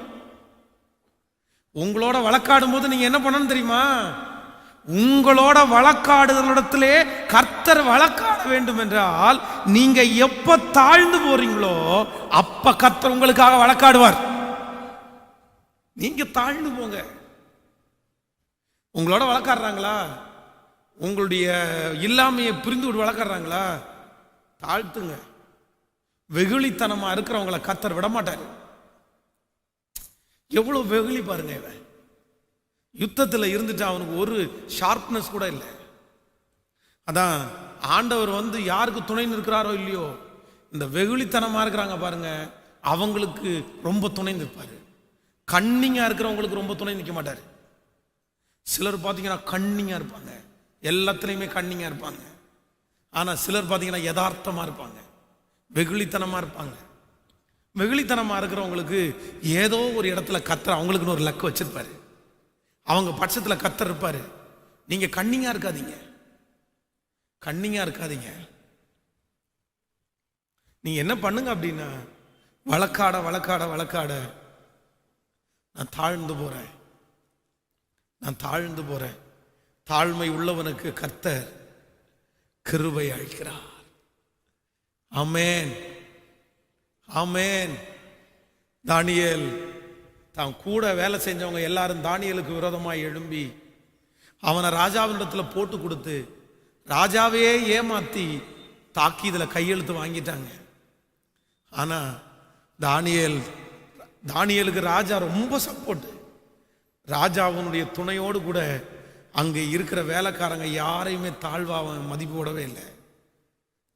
உங்களோட வழக்காடும் போது நீங்க என்ன பண்ணணும் தெரியுமா? உங்களோட வழக்காடுதலிடத்திலே கர்த்தர் வழக்காட வேண்டும் என்றால் நீங்க எப்ப தாழ்ந்து போறீங்களோ அப்ப கர்த்தர் உங்களுக்காக வழக்காடுவார். நீங்க தாழ்ந்து போங்க. உங்களோட வழக்காடுறாங்களா, உங்களுடைய இல்லாமையை புரிந்து விட்டு வழக்காடுறாங்களா, தாழ்த்துங்க. வெகுளித்தனமா இருக்கிறவங்களை கர்த்தர் விட மாட்டாரு. எவ்வளவு வெகுளி பாருங்க. இவன் யுத்தத்தில் இருந்துட்டு அவனுக்கு ஒரு ஷார்ப்னஸ் கூட இல்லை. அதான் ஆண்டவர் யாருக்கு துணை நிற்கிறாரோ இல்லையோ, இந்த வெகுளித்தனமா இருக்கிறாங்க பாருங்க, அவங்களுக்கு ரொம்ப துணை நிற்பாரு. கண்ணிங்கா இருக்கிறவங்களுக்கு ரொம்ப துணை நிற்க மாட்டாரு. சிலர் பார்த்தீங்கன்னா கண்ணிங்கா இருப்பாங்க, எல்லாத்துலேயுமே கண்ணிங்கா இருப்பாங்க. ஆனா சிலர் பார்த்தீங்கன்னா யதார்த்தமா இருப்பாங்க, வெகுளித்தனமா இருப்பாங்க. வெகுளித்தனமா இருக்கிறவங்களுக்கு ஏதோ ஒரு இடத்துல கர்த்தர் அவங்களுக்குன்னு ஒரு லக்கு வச்சிருப்பாரு, அவங்க பட்சத்துல கர்த்தர் இருப்பாரு. நீங்க கண்ணிங்கா இருக்காதீங்க, கண்ணிங்கா இருக்காதீங்க. நீங்க என்ன பண்ணுங்க அப்படின்னா, வழக்காட வழக்காட வழக்காட நான் தாழ்ந்து போறேன், நான் தாழ்ந்து போறேன். தாழ்மை உள்ளவனுக்கு கர்த்தர் கிருபை அளிக்கிறார். ஆமென் ஆமென். தானியேல் தான் கூட வேலை செஞ்சவங்க எல்லாரும் தானியேலுக்கு விரோதமாய் எழும்பி அவனை ராஜாவினிடத்துல போட்டு கொடுத்து ராஜாவையே ஏமாத்தி தாக்கி இதுல கையெழுத்து வாங்கிட்டாங்க. ஆனா தானியேலுக்கு ராஜா ரொம்ப சப்போர்ட். ராஜாவினுடைய துணையோடு கூட அங்கே இருக்கிற வேலைக்காரங்க யாரையுமே தாழ்வாக மதிப்பு போடவே இல்லை.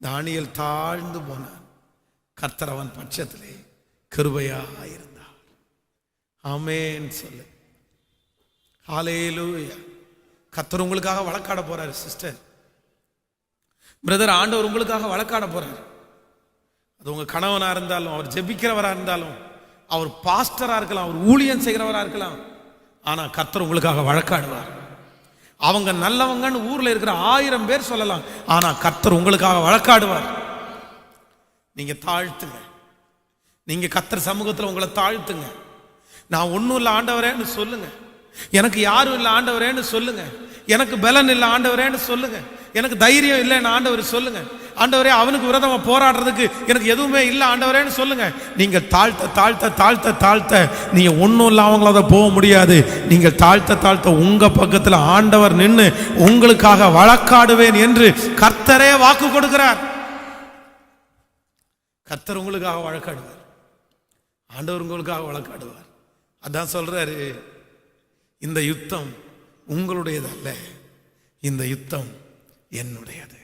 தானியேல் தாழ்ந்து போனான், கர்த்தர் அவன் பட்சத்திலே கிருபையா இருந்தார். ஆமென் சொல்லு. ஹல்லேலூயா. கர்த்தர் உங்களுக்காக வழக்காட போறாரு சிஸ்டர், பிரதர். ஆண்டவர் உங்களுக்காக வழக்காட போறாரு. அது உங்க கணவனா இருந்தாலும், அவர் ஜெபிக்கிறவரா இருந்தாலும், அவர் பாஸ்டரா இருக்கலாம், அவர் ஊழியம் செய்கிறவரா இருக்கலாம். ஆனா கர்த்தர் உங்களுக்காக வழக்காடுவார். அவங்க நல்லவங்கன்னு ஊர்ல இருக்கிற 1000 பேர் சொல்லலாம், ஆனா கர்த்தர் உங்களுக்காக வழக்காடுவார். நீங்க தாழ்த்துங்க, நீங்க கர்த்தர் சமூகத்தில் உங்களை தாழ்த்துங்க. நான் ஒன்றும் இல்லை ஆண்டவரேன்னு சொல்லுங்க. எனக்கு யாரும் இல்லை ஆண்டவரேன்னு சொல்லுங்க. எனக்கு பலன் இல்லை ஆண்டவரேன்னு சொல்லுங்க. எனக்கு தைரியம் இல்லைன்னு ஆண்டவர் சொல்லுங்க. ஆண்டவரே, அவனுக்கு விரோதமா போராடுறதுக்கு எனக்கு எதுவுமே இல்லை ஆண்டவரேன்னு சொல்லுங்க. நீங்க தாழ்த்த தாழ்த்த தாழ்த்த தாழ்த்த நீங்க ஒன்றும் இல்லாமங்கள போக முடியாது. நீங்க தாழ்த்த தாழ்த்த உங்க பக்கத்தில் ஆண்டவர் நின்று உங்களுக்காக வழக்காடுவேன் என்று கர்த்தரே வாக்கு கொடுக்கிறார். கர்த்தர் உங்களுக்காக வழக்காடுவார், ஆண்டவர் உங்களுக்காக வழக்காடுவார். அதான் சொல்றாரு, இந்த யுத்தம் உங்களுடையது அல்ல, இந்த யுத்தம் என்னுடையது.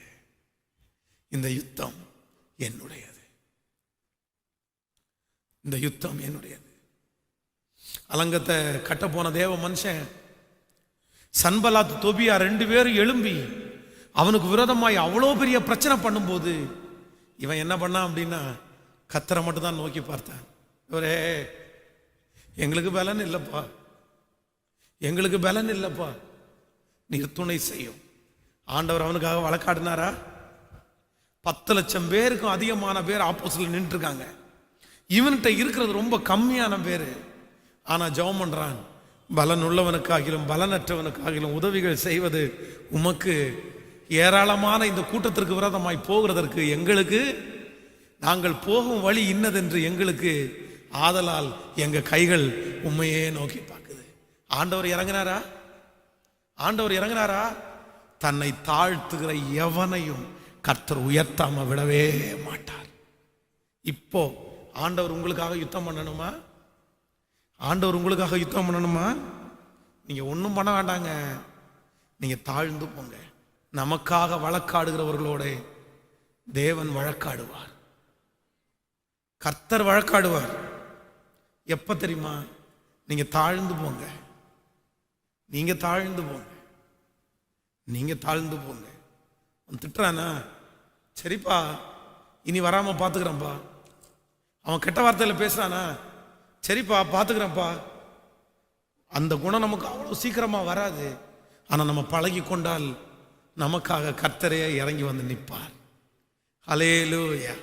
இந்த யுத்தம் என்னுடையது. இந்த யுத்தம் என்னுடையது. அலங்கத்தை கட்ட போன தேவ மனுஷன் சன்பலாத் தொபியா 2 பேரும் எழும்பி அவனுக்கு விரோதமாய் அவ்வளோ பெரிய பிரச்சனை பண்ணும்போது இவன் என்ன பண்ணான் அப்படின்னா, கர்த்தரை மட்டும் தான் நோக்கி பார்த்தான். ஒரே எங்களுக்கு பலன் இல்லைப்பா, எங்களுக்கு பலன் இல்லைப்பா, நீர் துணை செய்யும். ஆண்டவர் அவனுக்காக வழக்காடினாரா? 10 லட்சம் பேருக்கும் அதிகமான பேர் ஆப்போசிட்ல நின்று இருக்காங்க. இவன்கிட்ட இருக்கிறது ரொம்ப கம்மியான பேர். ஆனா ஜெபம் பண்றான், பலன் உள்ளவனுக்காகிலும் பலனற்றவனுக்காகிலும் உதவிகள் செய்வது உமக்கு. ஏராளமான இந்த கூட்டத்திற்கு விரோதமாய் போகிறதற்கு எங்களுக்கு, நாங்கள் போகும் வழி இன்னதென்று எங்களுக்கு, ஆதலால் எங்க கைகள் உண்மையே நோக்கி பார்க்குது. ஆண்டவர் இறங்கினாரா? ஆண்டவர் இறங்கினாரா? தன்னை தாழ்த்துகிற எவனையும் கர்த்தர் உயர்த்தாம விடவே மாட்டார். இப்போ ஆண்டவர் உங்களுக்காக யுத்தம் பண்ணணுமா? ஆண்டவர் உங்களுக்காக யுத்தம் பண்ணணுமா? நீங்க ஒன்றும் பண்ண வேண்டாங்க, நீங்க தாழ்ந்து போங்க. நமக்காக வழக்காடுகிறவர்களோட தேவன் வழக்காடுவார், கர்த்தர் வழக்காடுவார். எப்ப தெரியுமா? நீங்க தாழ்ந்து போங்க, நீங்க தாழ்ந்து போங்க, நீங்க தாழ்ந்து போங்க. அவன் திட்டுறானா? சரிப்பா, இனி வராம பாத்துக்கிறேன்ப்பா. அவன் கெட்ட வார்த்தையில பேசுறானா? சரிப்பா, பாத்துக்கிறேன்ப்பா. அந்த குணம் நமக்கு அவ்வளவு சீக்கிரமா வராது. ஆனா நம்ம பழகி கொண்டால் நமக்காக கர்த்தரே இறங்கி வந்து நிற்பார். ஹல்லேலூயா.